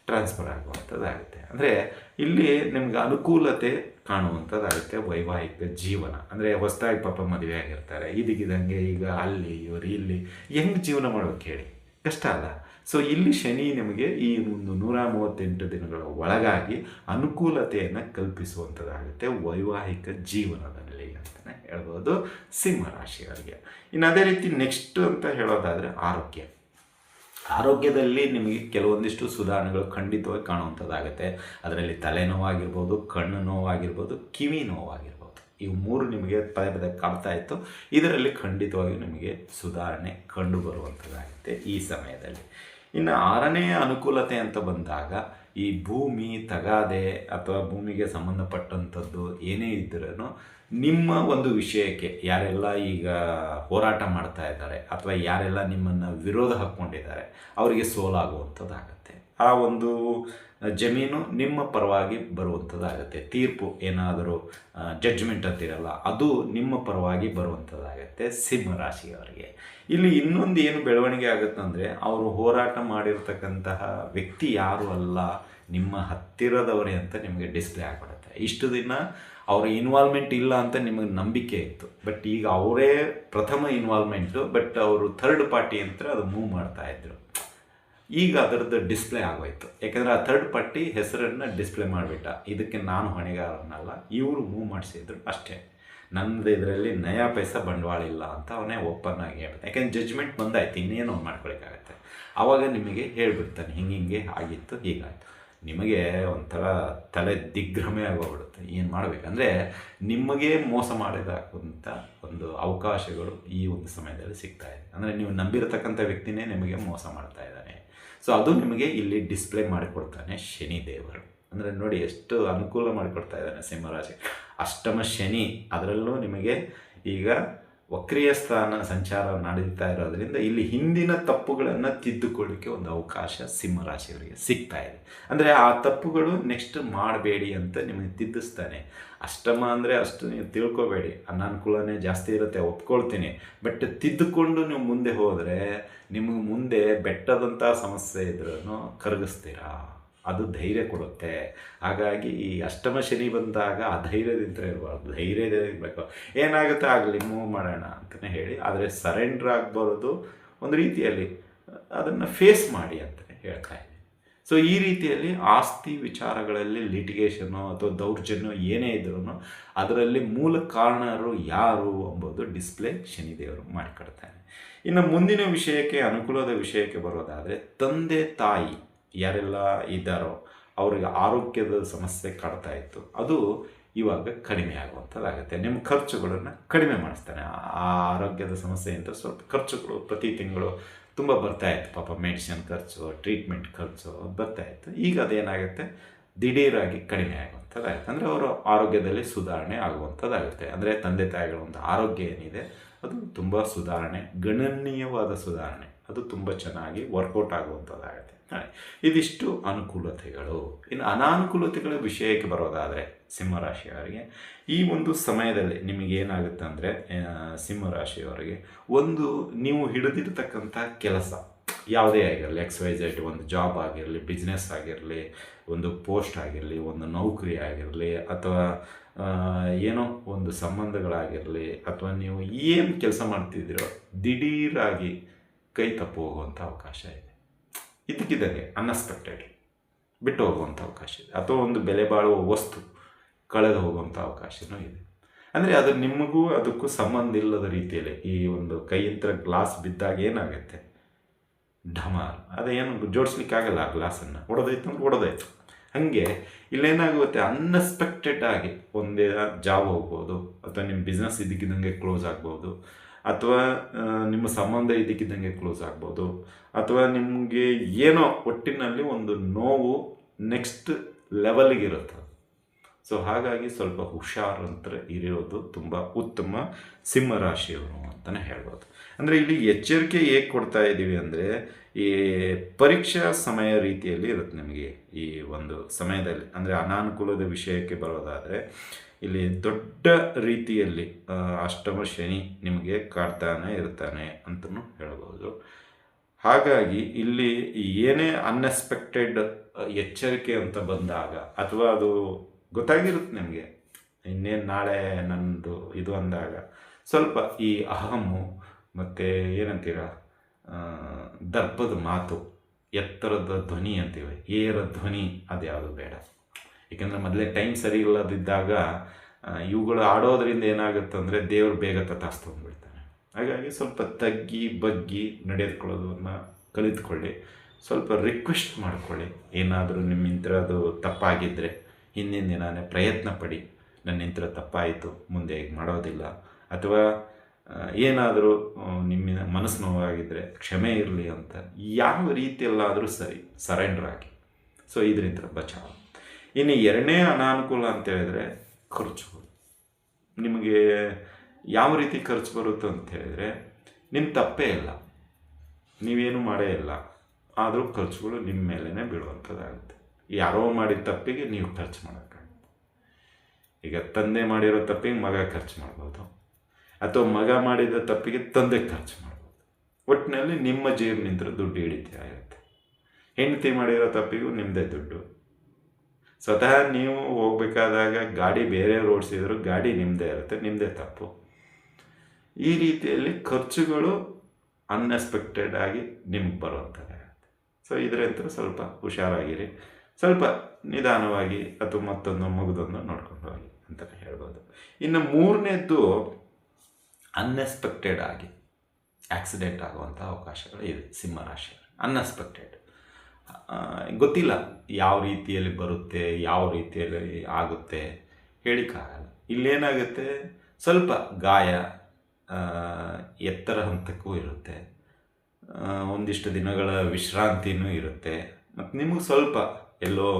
ಟ್ರಾನ್ಸ್ಫರ್ ಆಗುವಂಥದ್ದಾಗುತ್ತೆ. ಅಂದರೆ ಇಲ್ಲಿ ನಿಮ್ಗೆ ಅನುಕೂಲತೆ ಕಾಣುವಂಥದ್ದಾಗುತ್ತೆ ವೈವಾಹಿಕ ಜೀವನ. ಅಂದರೆ ಹೊಸದಾಗಿ ಪಾಪ ಮದುವೆ ಆಗಿರ್ತಾರೆ, ಇದಕ್ಕಿದಂಗೆ ಈಗ ಅಲ್ಲಿ ಇವರು ಇಲ್ಲಿ ಹೆಂಗೆ ಜೀವನ ಮಾಡೋಕ್ಕೆ ಹೇಳಿ, ಕಷ್ಟ ಅಲ್ಲ. ಸೊ ಇಲ್ಲಿ ಶನಿ ನಿಮಗೆ ಈ ಒಂದು 138 ದಿನಗಳ ಒಳಗಾಗಿ ಅನುಕೂಲತೆಯನ್ನು ಕಲ್ಪಿಸುವಂಥದ್ದಾಗುತ್ತೆ ವೈವಾಹಿಕ ಜೀವನದಲ್ಲಿ ಅಂತಲೇ ಹೇಳ್ಬೋದು ಸಿಂಹರಾಶಿಯವರಿಗೆ. ಇನ್ನು ಅದೇ ರೀತಿ ನೆಕ್ಸ್ಟ್ ಅಂತ ಹೇಳೋದಾದರೆ ಆರೋಗ್ಯದಲ್ಲಿ ನಿಮಗೆ ಕೆಲವೊಂದಿಷ್ಟು ಸುಧಾರಣೆಗಳು ಖಂಡಿತವಾಗಿ ಕಾಣುವಂಥದ್ದಾಗುತ್ತೆ. ಅದರಲ್ಲಿ ತಲೆನೋವಾಗಿರ್ಬೋದು, ಕಣ್ಣು ನೋವಾಗಿರ್ಬೋದು, ಕಿವಿ ನೋವಾಗಿರ್ಬೋದು, ಇವು 3 ನಿಮಗೆ ಪದೇ ಪದೇ ಕಾಡ್ತಾ ಇತ್ತು. ಇದರಲ್ಲಿ ಖಂಡಿತವಾಗಿ ನಿಮಗೆ ಸುಧಾರಣೆ ಕಂಡು ಬರುವಂಥದ್ದಾಗುತ್ತೆ ಈ ಸಮಯದಲ್ಲಿ. ಇನ್ನು 6ನೇ ಅನುಕೂಲತೆ ಅಂತ ಬಂದಾಗ ಈ ಭೂಮಿ ತಗಾದೆ ಅಥವಾ ಭೂಮಿಗೆ ಸಂಬಂಧಪಟ್ಟಂಥದ್ದು ಏನೇ ಇದ್ರೂ ನಿಮ್ಮ ಒಂದು ವಿಷಯಕ್ಕೆ ಯಾರೆಲ್ಲ ಈಗ ಹೋರಾಟ ಮಾಡ್ತಾ ಇದ್ದಾರೆ ಅಥವಾ ಯಾರೆಲ್ಲ ನಿಮ್ಮನ್ನು ವಿರೋಧ ಹಾಕ್ಕೊಂಡಿದ್ದಾರೆ ಅವರಿಗೆ ಸೋಲಾಗುವಂಥದ್ದಾಗುತ್ತೆ. ಆ ಒಂದು ಜಮೀನು ನಿಮ್ಮ ಪರವಾಗಿ ಬರುವಂಥದ್ದಾಗುತ್ತೆ. ತೀರ್ಪು ಏನಾದರೂ ಜಡ್ಜ್ಮೆಂಟ್ ಅಂತಿರಲ್ಲ, ಅದು ನಿಮ್ಮ ಪರವಾಗಿ ಬರುವಂಥದ್ದಾಗುತ್ತೆ ಸಿಂಹರಾಶಿಯವರಿಗೆ. ಇಲ್ಲಿ ಇನ್ನೊಂದು ಏನು ಬೆಳವಣಿಗೆ ಆಗುತ್ತೆ ಅಂದರೆ ಅವರು ಹೋರಾಟ ಮಾಡಿರ್ತಕ್ಕಂತಹ ವ್ಯಕ್ತಿ ಯಾರು ಅಲ್ಲ, ನಿಮ್ಮ ಹತ್ತಿರದವರೇ ಅಂತ ನಿಮಗೆ ಡಿಸ್ಪ್ಲೇ ಆಗಿಬಿಡುತ್ತೆ. ಇಷ್ಟು ದಿನ ಅವರ ಇನ್ವಾಲ್ವ್ಮೆಂಟ್ ಇಲ್ಲ ಅಂತ ನಿಮಗೆ ನಂಬಿಕೆ ಇತ್ತು, ಬಟ್ ಈಗ ಅವರೇ ಪ್ರಥಮ ಇನ್ವಾಲ್ವ್ಮೆಂಟು, ಬಟ್ ಅವರು ಥರ್ಡ್ ಪಾರ್ಟಿ ಅಂತ ಅದು ಮೂವ್ ಮಾಡ್ತಾಯಿದ್ರು. ಈಗ ಅದರದ್ದು ಡಿಸ್ಪ್ಲೇ ಆಗೋಯ್ತು. ಯಾಕಂದರೆ ಆ ಥರ್ಡ್ ಪಾರ್ಟಿ ಹೆಸರನ್ನು ಡಿಸ್ಪ್ಲೇ ಮಾಡಿಬಿಟ್ಟ. ಇದಕ್ಕೆ ನಾನು ಹೊಣೆಗಾರನಲ್ಲ, ಇವರು ಮೂವ್ ಮಾಡಿಸಿದ್ರು ಅಷ್ಟೇ. ನನ್ನದು ಇದರಲ್ಲಿ ನಯಾ ಪೈಸಾ ಬಂಡವಾಳ ಇಲ್ಲ ಅಂತ ಅವನೇ ಓಪನ್ ಆಗಿ ಹೇಳ್ತಾನೆ. ಯಾಕೆಂದ್ರೆ ಜಡ್ಜ್ಮೆಂಟ್ ಬಂದಾಯ್ತು, ಇನ್ನೇನು ಅವ್ನು ಮಾಡ್ಕೊಳಕ್ಕಾಗತ್ತೆ. ಆವಾಗ ನಿಮಗೆ ಹೇಳಿಬಿಡ್ತಾನೆ ಹಿಂಗೆ ಆಗಿತ್ತು, ಹೀಗಾಯಿತು. ನಿಮಗೆ ಒಂಥರ ತಲೆ ದಿಗ್ಭ್ರಮೆ ಆಗೋಗ್ಬಿಡುತ್ತೆ. ಏನು ಮಾಡಬೇಕಂದ್ರೆ ನಿಮಗೆ ಮೋಸ ಮಾಡಿದಂಥ ಒಂದು ಅವಕಾಶಗಳು ಈ ಒಂದು ಸಮಯದಲ್ಲಿ ಸಿಗ್ತಾಯಿದೆ. ಅಂದರೆ ನೀವು ನಂಬಿರತಕ್ಕಂಥ ವ್ಯಕ್ತಿನೇ ನಿಮಗೆ ಮೋಸ ಮಾಡ್ತಾ ಇದ್ದಾನೆ. ಸೊ ಅದು ನಿಮಗೆ ಇಲ್ಲಿ ಡಿಸ್ಪ್ಲೇ ಮಾಡಿಕೊಡ್ತಾನೆ ಶನಿ ದೇವರು. ಅಂದರೆ ನೋಡಿ ಎಷ್ಟು ಅನುಕೂಲ ಮಾಡಿಕೊಡ್ತಾ ಇದ್ದಾನೆ ಸಿಂಹರಾಶಿ. ಅಷ್ಟಮ ಶನಿ, ಅದರಲ್ಲೂ ನಿಮಗೆ ಈಗ ವಕ್ರೀಯ ಸ್ಥಾನ ಸಂಚಾರ ನಡೀತಾ ಇರೋದ್ರಿಂದ ಇಲ್ಲಿ ಹಿಂದಿನ ತಪ್ಪುಗಳನ್ನು ತಿದ್ದುಕೊಳ್ಳಿಕ್ಕೆ ಒಂದು ಅವಕಾಶ ಸಿಂಹರಾಶಿಯವರಿಗೆ ಸಿಗ್ತಾ ಇದೆ. ಅಂದರೆ ಆ ತಪ್ಪುಗಳು ನೆಕ್ಸ್ಟ್ ಮಾಡಬೇಡಿ ಅಂತ ನಿಮಗೆ ತಿದ್ದಿಸ್ತಾನೆ. ಅಷ್ಟಮ ಅಂದರೆ ಅಷ್ಟು ನೀವು ತಿಳ್ಕೊಬೇಡಿ, ಅನಾನುಕೂಲನೇ ಜಾಸ್ತಿ ಇರುತ್ತೆ, ಒಪ್ಕೊಳ್ತೀನಿ. ಬಟ್ ತಿದ್ದುಕೊಂಡು ನೀವು ಮುಂದೆ ಹೋದರೆ ನಿಮಗೆ ಮುಂದೆ ಬೆಟ್ಟದಂಥ ಸಮಸ್ಯೆ ಇದ್ರೂ ಕರಗಿಸ್ತೀರಾ. ಅದು ಧೈರ್ಯ ಕೊಡುತ್ತೆ. ಹಾಗಾಗಿ ಈ ಅಷ್ಟಮ ಶನಿ ಬಂದಾಗ ಆ ಧೈರ್ಯದಿಂದ ಇರಬಾರ್ದು, ಧೈರ್ಯದ ಇರಬೇಕು. ಏನಾಗುತ್ತೆ ಆಗಲಿ, ಮೂವ್ ಮಾಡೋಣ ಅಂತಲೇ ಹೇಳಿ, ಆದರೆ ಸರೆಂಡ್ರ್ ಆಗಬಾರ್ದು. ಒಂದು ರೀತಿಯಲ್ಲಿ ಅದನ್ನು ಫೇಸ್ ಮಾಡಿ ಅಂತಲೇ ಹೇಳ್ತಾ ಇದ್ದೀನಿ. ಸೊ ಈ ರೀತಿಯಲ್ಲಿ ಆಸ್ತಿ ವಿಚಾರಗಳಲ್ಲಿ ಲಿಟಿಗೇಷನ್ನು ಅಥವಾ ದೌರ್ಜನ್ಯ ಏನೇ ಇದ್ರೂ ಅದರಲ್ಲಿ ಮೂಲ ಕಾರಣರು ಯಾರು ಎಂಬುದು ಡಿಸ್ಪ್ಲೇ ಶನಿದೇವರು ಮಾಡಿಕೊಡ್ತಾನೆ. ಇನ್ನು ಮುಂದಿನ ವಿಷಯಕ್ಕೆ, ಅನುಕೂಲದ ವಿಷಯಕ್ಕೆ ಬರೋದಾದರೆ, ತಂದೆ ತಾಯಿ ಯಾರೆಲ್ಲ ಇದ್ದಾರೋ ಅವ್ರಿಗೆ ಆರೋಗ್ಯದ ಸಮಸ್ಯೆ ಕಾಡ್ತಾ ಇತ್ತು, ಅದು ಇವಾಗ ಕಡಿಮೆ ಆಗುವಂಥದ್ದಾಗುತ್ತೆ. ನಿಮ್ಮ ಖರ್ಚುಗಳನ್ನು ಕಡಿಮೆ ಮಾಡಿಸ್ತಾನೆ. ಆ ಆರೋಗ್ಯದ ಸಮಸ್ಯೆಯಿಂದ ಸ್ವಲ್ಪ ಖರ್ಚುಗಳು ಪ್ರತಿ ತಿಂಗಳು ತುಂಬ ಬರ್ತಾಯಿತ್ತು. ಪಾಪ ಮೆಡಿಸಿನ್ ಖರ್ಚು, ಟ್ರೀಟ್ಮೆಂಟ್ ಖರ್ಚು ಬರ್ತಾಯಿತ್ತು. ಈಗ ಅದೇನಾಗುತ್ತೆ, ದಿಢೀರಾಗಿ ಕಡಿಮೆ ಆಗುವಂಥದ್ದಾಗುತ್ತೆ. ಅಂದರೆ ಅವರ ಆರೋಗ್ಯದಲ್ಲಿ ಸುಧಾರಣೆ ಆಗುವಂಥದ್ದಾಗುತ್ತೆ. ಅಂದರೆ ತಂದೆ ತಾಯಿಗಳ ಒಂದು ಆರೋಗ್ಯ ಏನಿದೆ ಅದು ತುಂಬ ಸುಧಾರಣೆ, ಗಣನೀಯವಾದ ಸುಧಾರಣೆ, ಅದು ತುಂಬ ಚೆನ್ನಾಗಿ ವರ್ಕೌಟ್ ಆಗುವಂಥದ್ದಾಗುತ್ತೆ. ಇದಿಷ್ಟು ಅನುಕೂಲತೆಗಳು. ಇನ್ನು ಅನಾನುಕೂಲತೆಗಳ ವಿಷಯಕ್ಕೆ ಬರೋದಾದರೆ ಸಿಂಹರಾಶಿಯವರಿಗೆ ಈ ಒಂದು ಸಮಯದಲ್ಲಿ ನಿಮಗೇನಾಗುತ್ತೆ ಅಂದರೆ, ಸಿಂಹರಾಶಿಯವರಿಗೆ ಒಂದು ನೀವು ಹಿಡಿದಿರ್ತಕ್ಕಂಥ ಕೆಲಸ ಯಾವುದೇ ಆಗಿರಲಿ, XYZ ಒಂದು ಜಾಬ್ ಆಗಿರಲಿ, ಬಿಸ್ನೆಸ್ ಆಗಿರಲಿ, ಒಂದು ಪೋಸ್ಟ್ ಆಗಿರಲಿ, ಒಂದು ನೌಕರಿ ಆಗಿರಲಿ, ಅಥವಾ ಏನೋ ಒಂದು ಸಂಬಂಧಗಳಾಗಿರಲಿ, ಅಥವಾ ನೀವು ಏನು ಕೆಲಸ ಮಾಡ್ತಿದ್ದೀರೋ ದಿಢೀರಾಗಿ ಕೈ ತಪ್ಪು ಹೋಗುವಂಥ ಅವಕಾಶ ಇದೆ. ಇದಕ್ಕಿದ್ದಂಗೆ ಅನ್ಎಕ್ಸ್ಪೆಕ್ಟೆಡ್ ಬಿಟ್ಟು ಹೋಗುವಂಥ ಅವಕಾಶ ಇದೆ. ಅಥವಾ ಒಂದು ಬೆಲೆ ಬಾಳುವ ವಸ್ತು ಕಳೆದು ಹೋಗುವಂಥ ಅವಕಾಶವೂ ಇದೆ. ಅಂದರೆ ಅದು ನಿಮಗೂ ಅದಕ್ಕೂ ಸಂಬಂಧ ಇಲ್ಲದ ರೀತಿಯಲ್ಲಿ ಈ ಒಂದು ಕೈಯಂತ್ರ ಗ್ಲಾಸ್ ಬಿದ್ದಾಗ ಏನಾಗುತ್ತೆ, ಢಮಾರ್, ಅದೇನು ಜೋಡಿಸ್ಲಿಕ್ಕಾಗಲ್ಲ. ಆ ಗ್ಲಾಸನ್ನು ಹೊಡೆದೈತು ಅಂದ್ರೆ ಹೊಡೆದೈತು. ಹಾಗೆ ಇಲ್ಲೇನಾಗುತ್ತೆ, ಅನ್ಎಕ್ಸ್ಪೆಕ್ಟೆಡ್ ಆಗಿ ಒಂದೇ ಜಾಬ್ ಹೋಗ್ಬೋದು, ಅಥವಾ ನಿಮ್ಮ ಬಿಸ್ನೆಸ್ ಇದಕ್ಕಿದ್ದಂಗೆ ಕ್ಲೋಸ್ ಆಗ್ಬೋದು, ಅಥವಾ ನಿಮ್ಮ ಸಂಬಂಧ ಇದಕ್ಕಿದ್ದಂಗೆ ಕ್ಲೋಸ್ ಆಗ್ಬೋದು, ಅಥವಾ ನಿಮಗೆ ಏನೋ ಒಟ್ಟಿನಲ್ಲಿ ಒಂದು ನೋವು ನೆಕ್ಸ್ಟ್ ಲೆವೆಲ್ಗಿರುತ್ತೆ. ಸೊ ಹಾಗಾಗಿ ಸ್ವಲ್ಪ ಹುಷಾರಂತರ ಇರೋದು ತುಂಬ ಉತ್ತಮ ಸಿಂಹರಾಶಿಯವರು ಅಂತಲೇ ಹೇಳ್ಬೋದು. ಅಂದರೆ ಇಲ್ಲಿ ಎಚ್ಚರಿಕೆ ಹೇಗೆ ಕೊಡ್ತಾ ಇದ್ದೀವಿ ಅಂದರೆ, ಈ ಪರೀಕ್ಷಾ ಸಮಯ ರೀತಿಯಲ್ಲಿ ಇರುತ್ತೆ ನಿಮಗೆ ಈ ಒಂದು ಸಮಯದಲ್ಲಿ. ಅಂದರೆ ಅನಾನುಕೂಲದ ವಿಷಯಕ್ಕೆ ಬರೋದಾದರೆ, ಇಲ್ಲಿ ದೊಡ್ಡ ರೀತಿಯಲ್ಲಿ ಅಷ್ಟಮ ಶನಿ ನಿಮಗೆ ಕಾಡ್ತಾನೆ ಇರ್ತಾನೆ ಅಂತಲೂ ಹೇಳ್ಬೋದು. ಹಾಗಾಗಿ ಇಲ್ಲಿ ಏನೇ ಅನ್ಎಕ್ಸ್ಪೆಕ್ಟೆಡ್ ಎಚ್ಚರಿಕೆ ಅಂತ ಬಂದಾಗ, ಅಥವಾ ಅದು ಗೊತ್ತಾಗಿರುತ್ತೆ ನಿಮಗೆ ಇನ್ನೇನು ನಾಳೆ ನನ್ನದು ಇದು ಅಂದಾಗ, ಸ್ವಲ್ಪ ಈ ಅಹಮ್ಮು ಮತ್ತು ಏನಂತೀರ ದರ್ಪದ ಮಾತು, ಎತ್ತರದ ಧ್ವನಿ ಅಂತೀವಿ, ಏರ ಧ್ವನಿ, ಅದು ಯಾವುದು ಬೇಡ. ಏಕೆಂದರೆ ಮೊದಲೇ ಟೈಮ್ ಸರಿ ಇಲ್ಲದಿದ್ದಾಗ ಇವುಗಳು ಆಡೋದ್ರಿಂದ ಏನಾಗುತ್ತೆ ಅಂದರೆ ದೇವರು ಬೇಗ ತಥಾಸ್ತಂದ್ಬಿಡ್ತಾನೆ. ಹಾಗಾಗಿ ಸ್ವಲ್ಪ ತಗ್ಗಿ ಬಗ್ಗಿ ನಡೆದುಕೊಳ್ಳೋದನ್ನು ಕಲಿತ್ಕೊಳ್ಳಿ. ಸ್ವಲ್ಪ ರಿಕ್ವೆಸ್ಟ್ ಮಾಡ್ಕೊಳ್ಳಿ. ಏನಾದರೂ ನಿಮ್ಮಿಂದ ಅದು ತಪ್ಪಾಗಿದ್ದರೆ ಹಿಂದಿನ ದಿನವೇ ಪ್ರಯತ್ನ ಪಡಿ, ನನ್ನಿಂದ ತಪ್ಪಾಯಿತು, ಮುಂದೆ ಈಗ ಮಾಡೋದಿಲ್ಲ. ಅಥವಾ ಏನಾದರೂ ನಿಮ್ಮ ಮನಸ್ಸು ನೋವಾಗಿದ್ದರೆ ಕ್ಷಮೆ ಇರಲಿ ಅಂತ ಯಾವ ರೀತಿಯಲ್ಲಾದರೂ ಸರಿ ಸರೆಂಡರ್ ಆಗಿ. ಸೊ ಇದರಿಂದ ಬಚಾವ್. ಇನ್ನು ಎರಡನೇ ಅನಾನುಕೂಲ ಅಂತ ಹೇಳಿದರೆ ಖರ್ಚುಗಳು. ನಿಮಗೆ ಯಾವ ರೀತಿ ಖರ್ಚು ಬರುತ್ತೆ ಅಂತ ಹೇಳಿದರೆ, ನಿಮ್ಮ ತಪ್ಪೇ ಇಲ್ಲ, ನೀವೇನು ಮಾಡೇ ಇಲ್ಲ, ಆದರೂ ಖರ್ಚುಗಳು ನಿಮ್ಮ ಮೇಲೇ ಬೀಳುವಂಥದ್ದಾಗುತ್ತೆ. ಯಾರೋ ಮಾಡಿದ ತಪ್ಪಿಗೆ ನೀವು ಖರ್ಚು ಮಾಡೋಕ್ಕಾಗುತ್ತೆ. ಈಗ ತಂದೆ ಮಾಡಿರೋ ತಪ್ಪಿಗೆ ಮಗ ಖರ್ಚು ಮಾಡ್ಬೋದು, ಅಥವಾ ಮಗ ಮಾಡಿದ ತಪ್ಪಿಗೆ ತಂದೆ ಖರ್ಚು ಮಾಡ್ಬೋದು. ಒಟ್ಟಿನಲ್ಲಿ ನಿಮ್ಮ ಜೇಬಿನಿಂದ ದುಡ್ಡು ಹಿಡಿತಾ ಇರುತ್ತೆ. ಹೆಂಡತಿ ಮಾಡಿರೋ ತಪ್ಪಿಗೂ ನಿಮ್ಮದೇ ದುಡ್ಡು. ಸ್ವತಃ ನೀವು ಹೋಗ್ಬೇಕಾದಾಗ ಗಾಡಿ ಬೇರೆ ಓಡಿಸಿದ್ರು ಗಾಡಿ ನಿಮ್ಮದೇ ಇರುತ್ತೆ, ನಿಮ್ಮದೇ ತಪ್ಪು. ಈ ರೀತಿಯಲ್ಲಿ ಖರ್ಚುಗಳು ಅನ್ಎಕ್ಸ್ಪೆಕ್ಟೆಡ್ ಆಗಿ ನಿಮ್ಗೆ ಬರುವಂಥದ್ದಾಗುತ್ತೆ. ಸೊ ಇದರಂತೂ ಸ್ವಲ್ಪ ಹುಷಾರಾಗಿರಿ, ಸ್ವಲ್ಪ ನಿಧಾನವಾಗಿ ಅಥವಾ ಮತ್ತೊಂದು ಮಗುದೊಂದು ನೋಡ್ಕೊಂಡು ಹೋಗಿ ಅಂತಲೇ ಹೇಳ್ಬೋದು. ಇನ್ನು ಮೂರನೇದ್ದು ಅನ್ಎಕ್ಸ್ಪೆಕ್ಟೆಡ್ ಆಗಿ ಆಕ್ಸಿಡೆಂಟ್ ಆಗುವಂಥ ಅವಕಾಶಗಳು ಇದೆ ಸಿಂಹರಾಶಿ. ಅನ್ಎಕ್ಸ್ಪೆಕ್ಟೆಡ್, ಗೊತ್ತಿಲ್ಲ ಯಾವ ರೀತಿಯಲ್ಲಿ ಬರುತ್ತೆ, ಯಾವ ರೀತಿಯಲ್ಲಿ ಆಗುತ್ತೆ ಹೇಳಿಕ್ಕಾಗಲ್ಲ. ಇಲ್ಲೇನಾಗುತ್ತೆ, ಸ್ವಲ್ಪ ಗಾಯ ಎತ್ತರ ಹಂತಕ್ಕೂ ಇರುತ್ತೆ, ಒಂದಿಷ್ಟು ದಿನಗಳ ವಿಶ್ರಾಂತಿನೂ ಇರುತ್ತೆ, ಮತ್ತು ನಿಮಗೆ ಸ್ವಲ್ಪ ಎಲ್ಲೋ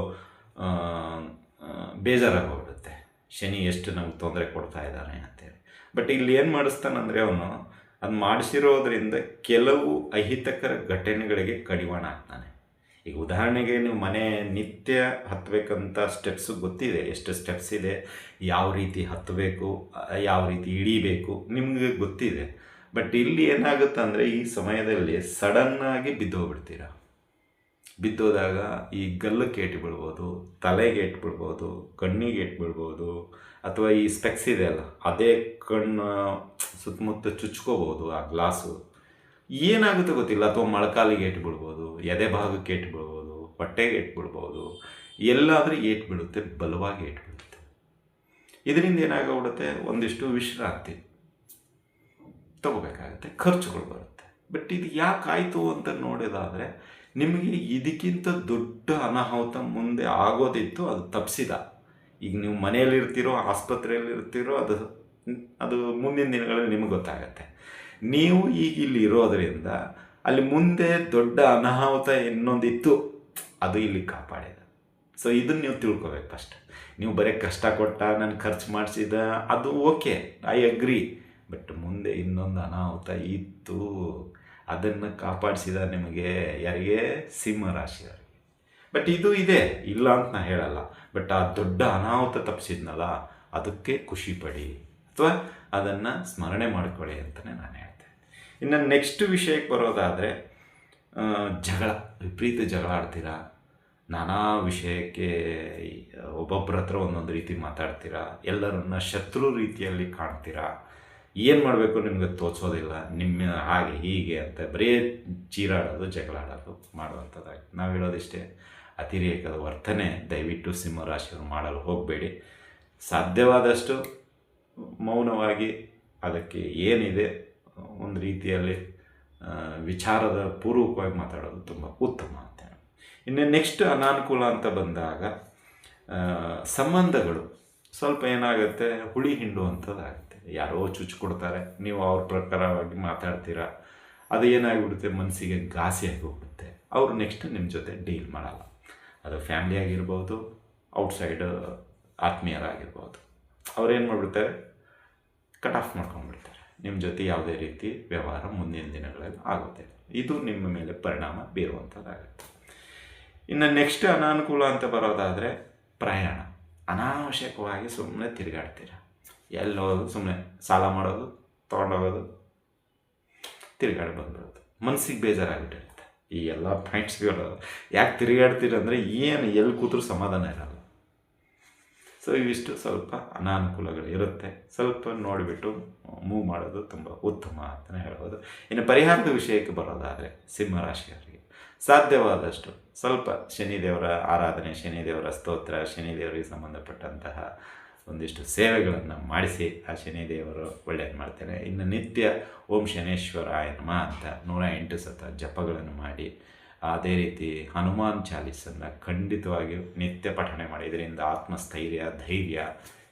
ಬೇಜಾರಾಗೋಗ್ಬಿಡುತ್ತೆ, ಶನಿ ಎಷ್ಟು ನಮ್ಗೆ ತೊಂದರೆ ಕೊಡ್ತಾ ಇದ್ದಾನೆ ಅಂತೇಳಿ. ಬಟ್ ಇಲ್ಲಿ ಏನು ಮಾಡಿಸ್ತಾನಂದರೆ ಅವನು ಅದು ಮಾಡಿಸಿರೋದ್ರಿಂದ ಕೆಲವು ಅಹಿತಕರ ಘಟನೆಗಳಿಗೆ ಕಡಿವಾಣ ಆಗ್ತಾನೆ. ಈಗ ಉದಾಹರಣೆಗೆ ನೀವು ಮನೆ ನಿತ್ಯ ಹತ್ತಬೇಕಂತ ಸ್ಟೆಪ್ಸು ಗೊತ್ತಿದೆ, ಎಷ್ಟು ಸ್ಟೆಪ್ಸ್ ಇದೆ, ಯಾವ ರೀತಿ ಹತ್ತಬೇಕು, ಯಾವ ರೀತಿ ಇಳಿಬೇಕು ನಿಮಗೆ ಗೊತ್ತಿದೆ. ಬಟ್ ಇಲ್ಲಿ ಏನಾಗುತ್ತೆ ಅಂದರೆ ಈ ಸಮಯದಲ್ಲಿ ಸಡನ್ನಾಗಿ ಬಿದ್ದೋಗ್ಬಿಡ್ತೀರ. ಬಿದ್ದೋದಾಗ ಈ ಗಲ್ಲಕ್ಕೆ ಏಟು ಬೀಳ್ಬೋದು, ತಲೆಗೆ ಏಟು ಬೀಳ್ಬೋದು, ಕಣ್ಣಿಗೆ ಏಟು ಬೀಳ್ಬೋದು, ಅಥವಾ ಈ ಸ್ಪೆಕ್ಸ್ ಇದೆ ಅಲ್ಲ ಅದೇ ಕಣ್ಣು ಸುತ್ತಮುತ್ತ ಚುಚ್ಕೋಬೋದು ಆ ಗ್ಲಾಸು, ಏನಾಗುತ್ತೆ ಗೊತ್ತಿಲ್ಲ. ಅಥವಾ ಮೊಳಕಾಲಿಗೆ ಏಟು ಬೀಳ್ಬೋದು, ಎದೆ ಭಾಗಕ್ಕೆ ಏಟು ಬೀಳ್ಬೋದು, ಹೊಟ್ಟೆಗೆ ಏಟು ಬೀಳ್ಬೋದು, ಎಲ್ಲಾದರೂ ಏಟು ಬೀಳುತ್ತೆ, ಬಲವಾಗಿ ಏಟು ಬೀಳುತ್ತೆ. ಇದರಿಂದ ಏನಾಗೋಗ್ಬಿಡುತ್ತೆ, ಒಂದಿಷ್ಟು ವಿಶ್ರಾಂತಿ ತಗೋಬೇಕಾಗುತ್ತೆ, ಖರ್ಚುಗಳು ಬರುತ್ತೆ. ಬಟ್ ಇದು ಯಾಕಾಯಿತು ಅಂತ ನೋಡೋದಾದರೆ ನಿಮಗೆ ಇದಕ್ಕಿಂತ ದೊಡ್ಡ ಅನಾಹುತ ಮುಂದೆ ಆಗೋದಿತ್ತು, ಅದು ತಪ್ಪಿಸಿದ. ಈಗ ನೀವು ಮನೆಯಲ್ಲಿರ್ತೀರೋ ಆಸ್ಪತ್ರೆಯಲ್ಲಿರ್ತೀರೋ ಅದು ಮುಂದಿನ ದಿನಗಳಲ್ಲಿ ನಿಮಗೆ ಗೊತ್ತಾಗತ್ತೆ. ನೀವು ಈಗ ಇಲ್ಲಿ ಇರೋದರಿಂದ ಅಲ್ಲಿ ಮುಂದೆ ದೊಡ್ಡ ಅನಾಹುತ ಇನ್ನೊಂದಿತ್ತು, ಅದು ಇಲ್ಲಿ ಕಾಪಾಡಿದ. ಸೊ ಇದನ್ನು ನೀವು ತಿಳ್ಕೊಬೇಕು ಫಸ್ಟ್. ನೀವು ಬರೀ ಕಷ್ಟ ಕೊಟ್ಟ, ನಾನು ಖರ್ಚು ಮಾಡಿಸಿದ, ಅದು ಓಕೆ, ಐ ಅಗ್ರಿ. ಬಟ್ ಮುಂದೆ ಇನ್ನೊಂದು ಅನಾಹುತ ಇತ್ತು, ಅದನ್ನು ಕಾಪಾಡಿಸಿದ ನಿಮಗೆ. ಯಾರಿಗೆ? ಸಿಂಹರಾಶಿಯವರಿಗೆ. ಬಟ್ ಇದು ಇದೆ, ಇಲ್ಲ ಅಂತ ನಾನು ಹೇಳಲ್ಲ. ಬಟ್ ಆ ದೊಡ್ಡ ಅನಾಹುತ ತಪ್ಪಿಸಿದ್ನಲ್ಲ, ಅದಕ್ಕೆ ಖುಷಿ ಪಡಿ ಅಥವಾ ಅದನ್ನು ಸ್ಮರಣೆ ಮಾಡ್ಕೊಳ್ಳಿ ಅಂತಲೇ ನಾನು ಹೇಳ್ತೇನೆ. ಇನ್ನು ನೆಕ್ಸ್ಟ್ ವಿಷಯಕ್ಕೆ ಬರೋದಾದರೆ ಜಗಳ, ವಿಪರೀತ ಜಗಳ ಆಡ್ತೀರಾ, ನಾನಾ ವಿಷಯಕ್ಕೆ ಒಬ್ಬೊಬ್ಬರ ಹತ್ರ ಒಂದೊಂದು ರೀತಿ ಮಾತಾಡ್ತೀರಾ, ಎಲ್ಲರನ್ನ ಶತ್ರು ರೀತಿಯಲ್ಲಿ ಕಾಣ್ತೀರಾ, ಏನು ಮಾಡಬೇಕು ನಿಮಗೆ ತೋಚೋದಿಲ್ಲ, ನಿಮ್ಮ ಹಾಗೆ ಹೀಗೆ ಅಂತ ಬರೀ ಚೀರಾಡೋದು, ಜಗಳಾಡೋದು ಮಾಡುವಂಥದ್ದಾಗಿ. ನಾವು ಹೇಳೋದಿಷ್ಟೇ, ಅತಿರೇಕದ ವರ್ತನೆ ದಯವಿಟ್ಟು ಸಿಂಹರಾಶಿಯವರು ಮಾಡಲು ಹೋಗಬೇಡಿ. ಸಾಧ್ಯವಾದಷ್ಟು ಮೌನವಾಗಿ ಅದಕ್ಕೆ ಏನಿದೆ ಒಂದು ರೀತಿಯಲ್ಲಿ ವಿಚಾರದ ಪೂರ್ವಕವಾಗಿ ಮಾತಾಡೋದು ತುಂಬ ಉತ್ತಮ ಅಂತ. ಇನ್ನು ನೆಕ್ಸ್ಟ್ ಅನಾನುಕೂಲ ಅಂತ ಬಂದಾಗ ಸಂಬಂಧಗಳು ಸ್ವಲ್ಪ ಏನಾಗುತ್ತೆ, ಹುಳಿ ಹಿಂಡುವಂಥದ್ದಾಗುತ್ತೆ. ಯಾರೋ ಚುಚ್ಕೊಡ್ತಾರೆ, ನೀವು ಅವ್ರ ಪ್ರಕಾರವಾಗಿ ಮಾತಾಡ್ತೀರಾ, ಅದು ಏನಾಗಿಬಿಡುತ್ತೆ, ಮನಸ್ಸಿಗೆ ಘಾಸಿ ಆಗೋಗ್ಬಿಡುತ್ತೆ. ಅವರು ನೆಕ್ಸ್ಟ್ ನಿಮ್ಮ ಜೊತೆ ಡೀಲ್ ಮಾಡಲ್ಲ. ಅದು ಫ್ಯಾಮ್ಲಿ ಆಗಿರ್ಬೋದು, ಔಟ್ಸೈಡ್ ಆತ್ಮೀಯರಾಗಿರ್ಬೋದು, ಅವ್ರೇನು ಮಾಡಿಬಿಡ್ತಾರೆ, ಕಟ್ ಆಫ್ ಮಾಡ್ಕೊಂಡ್ಬಿಡ್ತಾರೆ. ನಿಮ್ಮ ಜೊತೆ ಯಾವುದೇ ರೀತಿ ವ್ಯವಹಾರ ಮುಂದಿನ ದಿನಗಳಲ್ಲಿ ಆಗೋದಿಲ್ಲ. ಇದು ನಿಮ್ಮ ಮೇಲೆ ಪರಿಣಾಮ ಬೀರುವಂಥದ್ದಾಗುತ್ತೆ. ಇನ್ನು ನೆಕ್ಸ್ಟ್ ಅನಾನುಕೂಲ ಅಂತ ಬರೋದಾದರೆ ಪ್ರಯಾಣ. ಅನಾವಶ್ಯಕವಾಗಿ ಸುಮ್ಮನೆ ತಿರುಗಾಡ್ತೀರ, ಎಲ್ಲೋದು ಸುಮ್ಮನೆ ಸಾಲ ಮಾಡೋದು, ತೊಗೊಂಡೋಗೋದು, ತಿರುಗಾಡಿ ಬಂದ್ಬಿಡೋದು, ಮನಸ್ಸಿಗೆ ಬೇಜಾರಾಗ್ಬಿಟ್ಟಿರುತ್ತೆ. ಈ ಎಲ್ಲ ಪಾಯಿಂಟ್ಸ್ಗಳು ಯಾಕೆ ತಿರುಗಾಡ್ತೀರಂದರೆ ಏನು ಎಲ್ಲಿ ಕೂತ್ರೂ ಸಮಾಧಾನ ಇರಲ್ಲ. ಸೊ ಇವಿಷ್ಟು ಸ್ವಲ್ಪ ಅನಾನುಕೂಲಗಳು ಇರುತ್ತೆ, ಸ್ವಲ್ಪ ನೋಡಿಬಿಟ್ಟು ಮೂವ್ ಮಾಡೋದು ತುಂಬ ಉತ್ತಮ ಅಂತಲೇ ಹೇಳ್ಬೋದು. ಇನ್ನು ಪರಿಹಾರದ ವಿಷಯಕ್ಕೆ ಬರೋದಾದರೆ ಸಿಂಹರಾಶಿಯವರಿಗೆ ಸಾಧ್ಯವಾದಷ್ಟು ಸ್ವಲ್ಪ ಶನಿದೇವರ ಆರಾಧನೆ, ಶನಿದೇವರ ಸ್ತೋತ್ರ, ಶನಿದೇವರಿಗೆ ಸಂಬಂಧಪಟ್ಟಂತಹ ಒಂದಿಷ್ಟು ಸೇವೆಗಳನ್ನು ಮಾಡಿಸಿ ಆ ಶನಿದೇವರು ಒಳ್ಳೆಯದು ಮಾಡ್ತೇನೆ. ಇನ್ನು ನಿತ್ಯ ಓಂ ಶನೇಶ್ವರಾಯ ನಮಃ ಅಂತ 108 ಸತ ಜಪಗಳನ್ನು ಮಾಡಿ, ಅದೇ ರೀತಿ ಹನುಮಾನ್ ಚಾಲೀಸನ್ನು ಖಂಡಿತವಾಗಿಯೂ ನಿತ್ಯ ಪಠಣೆ ಮಾಡಿ. ಇದರಿಂದ ಆತ್ಮಸ್ಥೈರ್ಯ, ಧೈರ್ಯ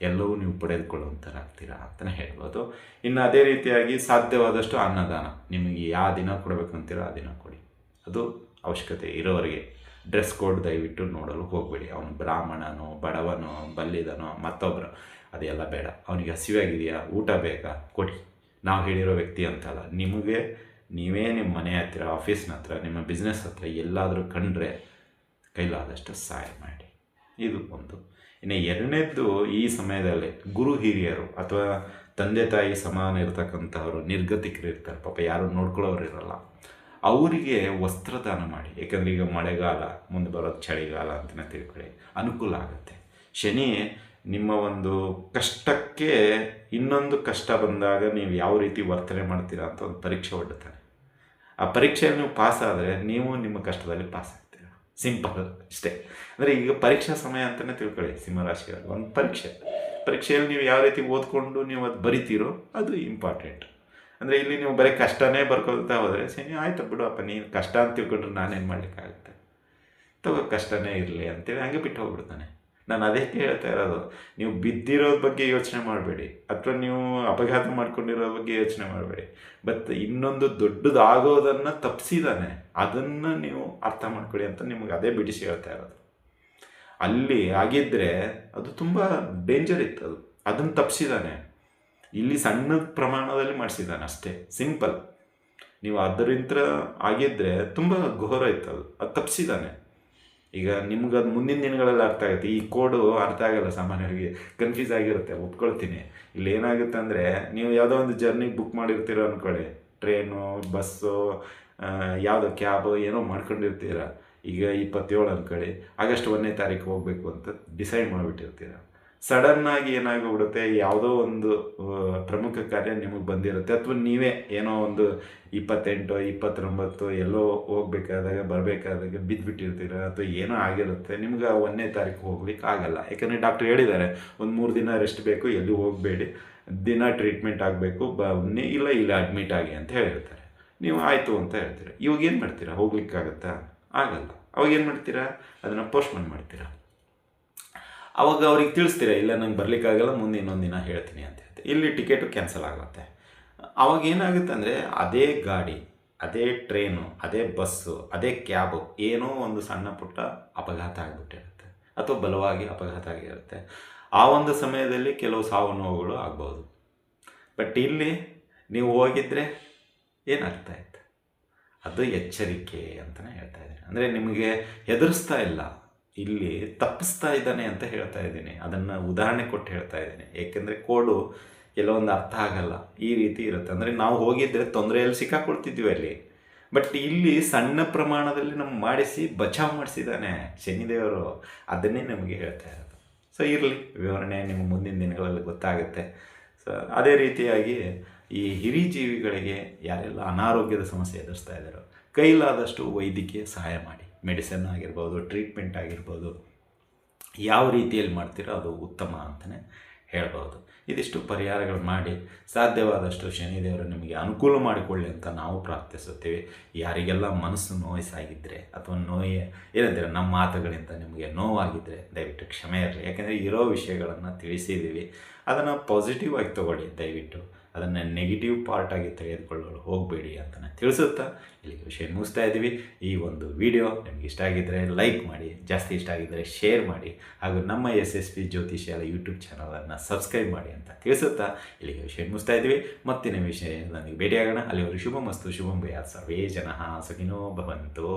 ಎಲ್ಲವೂ ನೀವು ಪಡೆದುಕೊಳ್ಳುವಂಥರಾಗ್ತೀರಾ ಅಂತಲೇ ಹೇಳ್ಬೋದು. ಇನ್ನು ಅದೇ ರೀತಿಯಾಗಿ ಸಾಧ್ಯವಾದಷ್ಟು ಅನ್ನದಾನ, ನಿಮಗೆ ಯಾವ ದಿನ ಕೊಡಬೇಕಂತೀರೋ ಆ ದಿನ ಕೊಡಿ. ಅದು ಅವಶ್ಯಕತೆ ಇರೋವರೆಗೆ. ಡ್ರೆಸ್ ಕೋಡ್ ದಯವಿಟ್ಟು ನೋಡಲು ಹೋಗಬೇಡಿ. ಅವನು ಬ್ರಾಹ್ಮಣನೋ, ಬಡವನೋ, ಬಲ್ಲಿದನೋ, ಮತ್ತೊಬ್ಬರು, ಅದೆಲ್ಲ ಬೇಡ. ಅವನಿಗೆ ಹಸಿವಾಗಿದೆಯಾ, ಊಟ ಬೇಕಾ, ಕೊಡಿ. ನಾವು ಹೇಳಿರೋ ವ್ಯಕ್ತಿ ಅಂತಲ್ಲ, ನಿಮಗೆ ನೀವೇ ನಿಮ್ಮ ಮನೆ ಹತ್ತಿರ, ಆಫೀಸ್ನ ಹತ್ರ, ನಿಮ್ಮ ಬಿಸ್ನೆಸ್ ಹತ್ರ ಎಲ್ಲಾದರೂ ಕಂಡ್ರೆ ಕೈಲಾದಷ್ಟು ಸಹಾಯ ಮಾಡಿ. ಇದು ಒಂದು. ಇನ್ನು ಎರಡನೇದ್ದು, ಈ ಸಮಯದಲ್ಲಿ ಗುರು ಹಿರಿಯರು ಅಥವಾ ತಂದೆ ತಾಯಿ ಸಮಾನ ಇರತಕ್ಕಂಥವ್ರು ನಿರ್ಗತಿಕರು ಇರ್ತಾರೆ, ಪಾಪ ಯಾರು ನೋಡ್ಕೊಳ್ಳೋರು ಇರಲ್ಲ, ಅವರಿಗೆ ವಸ್ತ್ರದಾನ ಮಾಡಿ. ಏಕೆಂದರೆ ಈಗ ಮಳೆಗಾಲ, ಮುಂದೆ ಬರೋದು ಚಳಿಗಾಲ ಅಂತಲೇ ತಿಳ್ಕೊಳ್ಳಿ, ಅನುಕೂಲ ಆಗುತ್ತೆ. ಶನಿ ನಿಮ್ಮ ಒಂದು ಕಷ್ಟಕ್ಕೆ ಇನ್ನೊಂದು ಕಷ್ಟ ಬಂದಾಗ ನೀವು ಯಾವ ರೀತಿ ವರ್ತನೆ ಮಾಡ್ತೀರಾ ಅಂತ ಒಂದು ಪರೀಕ್ಷೆ ಒಡ್ಡುತ್ತಾನೆ. ಆ ಪರೀಕ್ಷೆಯಲ್ಲಿ ನೀವು ಪಾಸ್ ಆದರೆ ನೀವು ನಿಮ್ಮ ಕಷ್ಟದಲ್ಲಿ ಪಾಸ್ ಆಗ್ತೀರ. ಸಿಂಪಲ್ ಇಷ್ಟೇ. ಅಂದರೆ ಈಗ ಪರೀಕ್ಷಾ ಸಮಯ ಅಂತಲೇ ತಿಳ್ಕೊಳ್ಳಿ ಸಿಂಹರಾಶಿಯವ್ರಿಗೆ. ಒಂದು ಪರೀಕ್ಷೆಯಲ್ಲಿ ನೀವು ಯಾವ ರೀತಿ ಓದ್ಕೊಂಡು ನೀವು ಅದು ಬರಿತೀರೋ ಅದು ಇಂಪಾರ್ಟೆಂಟ್. ಅಂದರೆ ಇಲ್ಲಿ ನೀವು ಬರೀ ಕಷ್ಟನೇ ಬರ್ಕೊಳ್ತಾ ಹೋದರೆ ಸರಿ ಆಯ್ತು ಬಿಡು ನೀನು ಕಷ್ಟ ಅಂತ ತಿಳ್ಕೊಂಡ್ರೆ ನಾನೇನು ಮಾಡಲಿಕ್ಕಾಗುತ್ತೆ, ತಗೋ ಕಷ್ಟನೇ ಇರಲಿ ಅಂತೇಳಿ ಹಂಗೆ ಬಿಟ್ಟು ಹೋಗ್ಬಿಡ್ತಾನೆ. ನಾನು ಅದೇ ಹೇಳ್ತಾ ಇರೋದು, ನೀವು ಬಿದ್ದಿರೋದ್ರ ಬಗ್ಗೆ ಯೋಚನೆ ಮಾಡಬೇಡಿ, ಅಥವಾ ನೀವು ಅಪಘಾತ ಮಾಡ್ಕೊಂಡಿರೋ ಬಗ್ಗೆ ಯೋಚನೆ ಮಾಡಬೇಡಿ. ಬಟ್ ಇನ್ನೊಂದು ದೊಡ್ಡದಾಗೋದನ್ನು ತಪ್ಪಿಸಿದಾನೆ, ಅದನ್ನು ನೀವು ಅರ್ಥ ಮಾಡ್ಕೊಳ್ಳಿ ಅಂತ ನಿಮಗೆ ಅದೇ ಬಿಡಿಸಿ ಹೇಳ್ತಾ ಇರೋದು. ಅಲ್ಲಿ ಆಗಿದ್ದರೆ ಅದು ತುಂಬ ಡೇಂಜರ್ ಇತ್ತು, ಅದನ್ನು ತಪ್ಪಿಸಿದಾನೆ. ಇಲ್ಲಿ ಸಣ್ಣ ಪ್ರಮಾಣದಲ್ಲಿ ಮಾಡಿಸಿದ್ದಾನೆ ಅಷ್ಟೇ, ಸಿಂಪಲ್. ನೀವು ಅದರಿಂದ ಆಗಿದ್ದರೆ ತುಂಬ ಘೋರ ಇತ್ತು, ಅದು ತಪ್ಪಿಸಿದ್ದಾನೆ. ಈಗ ನಿಮ್ಗೆ ಅದು ಮುಂದಿನ ದಿನಗಳಲ್ಲಿ ಅರ್ಥ ಆಗುತ್ತೆ. ಈ ಕೋಡು ಅರ್ಥ ಆಗಲ್ಲ, ಸಾಮಾನ್ಯವಾಗಿ ಕನ್ಫ್ಯೂಸ್ ಆಗಿರುತ್ತೆ, ಒಪ್ಕೊಳ್ತೀನಿ. ಇಲ್ಲಿ ಏನಾಗುತ್ತೆ ಅಂದರೆ, ನೀವು ಯಾವುದೋ ಒಂದು ಜರ್ನಿಗೆ ಬುಕ್ ಮಾಡಿರ್ತೀರ ಅಂದ್ಕೊಳ್ಳಿ, ಟ್ರೈನು, ಬಸ್ಸು, ಯಾವುದೋ ಕ್ಯಾಬು ಏನೋ ಮಾಡ್ಕೊಂಡಿರ್ತೀರ. ಈಗ 27 ಅಂದ್ಕೊಳ್ಳಿ, ಆಗಸ್ಟ್ 1ನೇ ತಾರೀಕು ಹೋಗಬೇಕು ಅಂತ ಡಿಸೈಡ್ ಮಾಡಿಬಿಟ್ಟಿರ್ತೀರ. ಸಡನ್ನಾಗಿ ಏನಾಗಿಬಿಡುತ್ತೆ, ಯಾವುದೋ ಒಂದು ಪ್ರಮುಖ ಕಾರ್ಯ ನಿಮಗೆ ಬಂದಿರುತ್ತೆ, ಅಥವಾ ನೀವೇ ಏನೋ ಒಂದು 28, 29 ಎಲ್ಲೋ ಹೋಗ್ಬೇಕಾದಾಗ ಬರಬೇಕಾದಾಗ ಬಿದ್ದುಬಿಟ್ಟಿರ್ತೀರ, ಅಥವಾ ಏನೋ ಆಗಿರುತ್ತೆ, ನಿಮ್ಗೆ 1ನೇ ತಾರೀಕು ಹೋಗ್ಲಿಕ್ಕೆ ಆಗಲ್ಲ. ಯಾಕಂದರೆ ಡಾಕ್ಟ್ರ್ ಹೇಳಿದ್ದಾರೆ, ಒಂದು 3 ದಿನ ರೆಸ್ಟ್ ಬೇಕು, ಎಲ್ಲೂ ಹೋಗಬೇಡಿ, ದಿನ ಟ್ರೀಟ್ಮೆಂಟ್ ಆಗಬೇಕು, ಬನ್ನಿ, ಇಲ್ಲ ಅಡ್ಮಿಟ್ ಆಗಿ ಅಂತ ಹೇಳಿರ್ತಾರೆ. ನೀವು ಆಯಿತು ಅಂತ ಹೇಳ್ತೀರ. ಇವಾಗ ಏನು ಮಾಡ್ತೀರಾ? ಹೋಗ್ಲಿಕ್ಕಾಗತ್ತಾ? ಆಗಲ್ಲ. ಅವಾಗ ಏನು ಮಾಡ್ತೀರಾ? ಅದನ್ನು ಪೋಸ್ಟ್ಪೋನ್ ಮಾಡ್ತೀರಾ. ಅವಾಗ ಅವ್ರಿಗೆ ತಿಳಿಸ್ತೀರ, ಇಲ್ಲ ನಂಗೆ ಬರಲಿಕ್ಕಾಗಲ್ಲ, ಮುಂದೆ ಇನ್ನೊಂದು ದಿನ ಹೇಳ್ತೀನಿ ಅಂತ ಹೇಳ್ತೀವಿ. ಇಲ್ಲಿ ಟಿಕೆಟು ಕ್ಯಾನ್ಸಲ್ ಆಗುತ್ತೆ. ಅವಾಗ ಏನಾಗುತ್ತೆ ಅಂದರೆ, ಅದೇ ಗಾಡಿ, ಅದೇ ಟ್ರೈನು, ಅದೇ ಬಸ್ಸು, ಅದೇ ಕ್ಯಾಬು, ಏನೋ ಒಂದು ಸಣ್ಣ ಪುಟ್ಟ ಅಪಘಾತ ಆಗಿಬಿಟ್ಟಿರುತ್ತೆ, ಅಥವಾ ಬಲವಾಗಿ ಅಪಘಾತ ಆಗಿರುತ್ತೆ. ಆ ಒಂದು ಸಮಯದಲ್ಲಿ ಕೆಲವು ಸಾವು ನೋವುಗಳು ಆಗ್ಬೋದು. ಬಟ್ ಇಲ್ಲಿ ನೀವು ಹೋಗಿದ್ರೆ ಏನಾಗ್ತಾ ಇತ್ತು? ಅದು ಎಚ್ಚರಿಕೆ ಅಂತಲೇ ಹೇಳ್ತಾ ಇದ್ದೀನಿ. ಅಂದರೆ ನಿಮಗೆ ಹೆದರಿಸ್ತಾ ಇಲ್ಲ, ಇಲ್ಲಿ ತಪ್ಪಿಸ್ತಾ ಇದ್ದಾನೆ ಅಂತ ಹೇಳ್ತಾ ಇದ್ದೀನಿ. ಅದನ್ನು ಉದಾಹರಣೆ ಕೊಟ್ಟು ಹೇಳ್ತಾ ಇದ್ದೀನಿ. ಏಕೆಂದರೆ ಕೋಡು ಕೆಲವೊಂದು ಅರ್ಥ ಆಗಲ್ಲ, ಈ ರೀತಿ ಇರುತ್ತೆ. ಅಂದರೆ ನಾವು ಹೋಗಿದ್ದರೆ ತೊಂದರೆಯಲ್ಲಿ ಸಿಕ್ಕಾಕೊಳ್ತಿದ್ವಿ ಅಲ್ಲಿ. ಬಟ್ ಇಲ್ಲಿ ಸಣ್ಣ ಪ್ರಮಾಣದಲ್ಲಿ ನಮ್ಗೆ ಮಾಡಿಸಿ ಬಚಾವ್ ಮಾಡಿಸಿದ್ದಾನೆ ಶನಿದೇವರು, ಅದನ್ನೇ ನಮಗೆ ಹೇಳ್ತಾ ಇರೋದು. ಸೊ ಇರಲಿ, ವಿವರಣೆ ನಿಮ್ಮ ಮುಂದಿನ ದಿನಗಳಲ್ಲಿ ಗೊತ್ತಾಗುತ್ತೆ. ಸೊ ಅದೇ ರೀತಿಯಾಗಿ ಈ ಹಿರಿ ಜೀವಿಗಳಿಗೆ ಯಾರೆಲ್ಲ ಅನಾರೋಗ್ಯದ ಸಮಸ್ಯೆ ಎದುರಿಸ್ತಾ ಇದ್ದಾರೋ, ಕೈಲಾದಷ್ಟು ವೈದ್ಯಕೀಯ ಸಹಾಯ ಮಾಡಿ. ಮೆಡಿಸಿನ್ ಆಗಿರ್ಬೋದು, ಟ್ರೀಟ್ಮೆಂಟ್ ಆಗಿರ್ಬೋದು, ಯಾವ ರೀತಿಯಲ್ಲಿ ಮಾಡ್ತೀರೋ ಅದು ಉತ್ತಮ ಅಂತಲೇ ಹೇಳ್ಬೋದು. ಇದಿಷ್ಟು ಪರಿಹಾರಗಳು ಮಾಡಿ ಸಾಧ್ಯವಾದಷ್ಟು ಶನಿದೇವರು ನಿಮಗೆ ಅನುಕೂಲ ಮಾಡಿಕೊಳ್ಳಿ ಅಂತ ನಾವು ಪ್ರಾರ್ಥಿಸುತ್ತೀವಿ. ಯಾರಿಗೆಲ್ಲ ಮನಸ್ಸು ನೋಯಿಸಾಗಿದ್ದರೆ, ಅಥವಾ ಏನಂತೀರ, ನಮ್ಮ ಮಾತುಗಳಿಂದ ನಿಮಗೆ ನೋವಾಗಿದ್ದರೆ ದಯವಿಟ್ಟು ಕ್ಷಮೆ ಇರಲಿ. ಯಾಕೆಂದರೆ ಇರೋ ವಿಷಯಗಳನ್ನು ತಿಳಿಸಿದ್ದೀವಿ, ಅದನ್ನು ಪಾಸಿಟಿವ್ ಆಗಿ ತೊಗೊಳ್ಳಿ ದಯವಿಟ್ಟು. ಅದನ್ನು ನೆಗೆಟಿವ್ ಪಾರ್ಟಾಗಿ ತೆಗೆದುಕೊಳ್ಳಲು ಹೋಗಬೇಡಿ ಅಂತ ನಾನು ತಿಳಿಸುತ್ತಾ ಇಲ್ಲಿಗೆ ವಿಷಯ ಮುಗಿಸ್ತಾ ಇದ್ದೀವಿ. ಈ ಒಂದು ವಿಡಿಯೋ ನಿಮಗೆ ಇಷ್ಟ ಆಗಿದ್ದರೆ ಲೈಕ್ ಮಾಡಿ, ಜಾಸ್ತಿ ಇಷ್ಟ ಆಗಿದ್ದರೆ ಶೇರ್ ಮಾಡಿ, ಹಾಗೂ ನಮ್ಮ SSP ಜ್ಯೋತಿಷ್ಯಾಲ ಯೂಟ್ಯೂಬ್ ಚಾನಲನ್ನು ಸಬ್ಸ್ಕ್ರೈಬ್ ಮಾಡಿ ಅಂತ ತಿಳಿಸುತ್ತಾ ಇಲ್ಲಿಗೆ ವಿಷಯ ಮುಗಿಸ್ತಾ ಇದ್ದೀವಿ. ಮತ್ತಿನ ವಿಷಯ ನನಗೆ ಭೇಟಿಯಾಗೋಣ. ಅಲ್ಲಿವರೆಗೂ ಶುಭಮಸ್ತು, ಶುಭಂ ಭೂಯಾತ್, ಸರ್ವೇ ಜನಃ ಸುಖಿನೋ ಭವಂತು.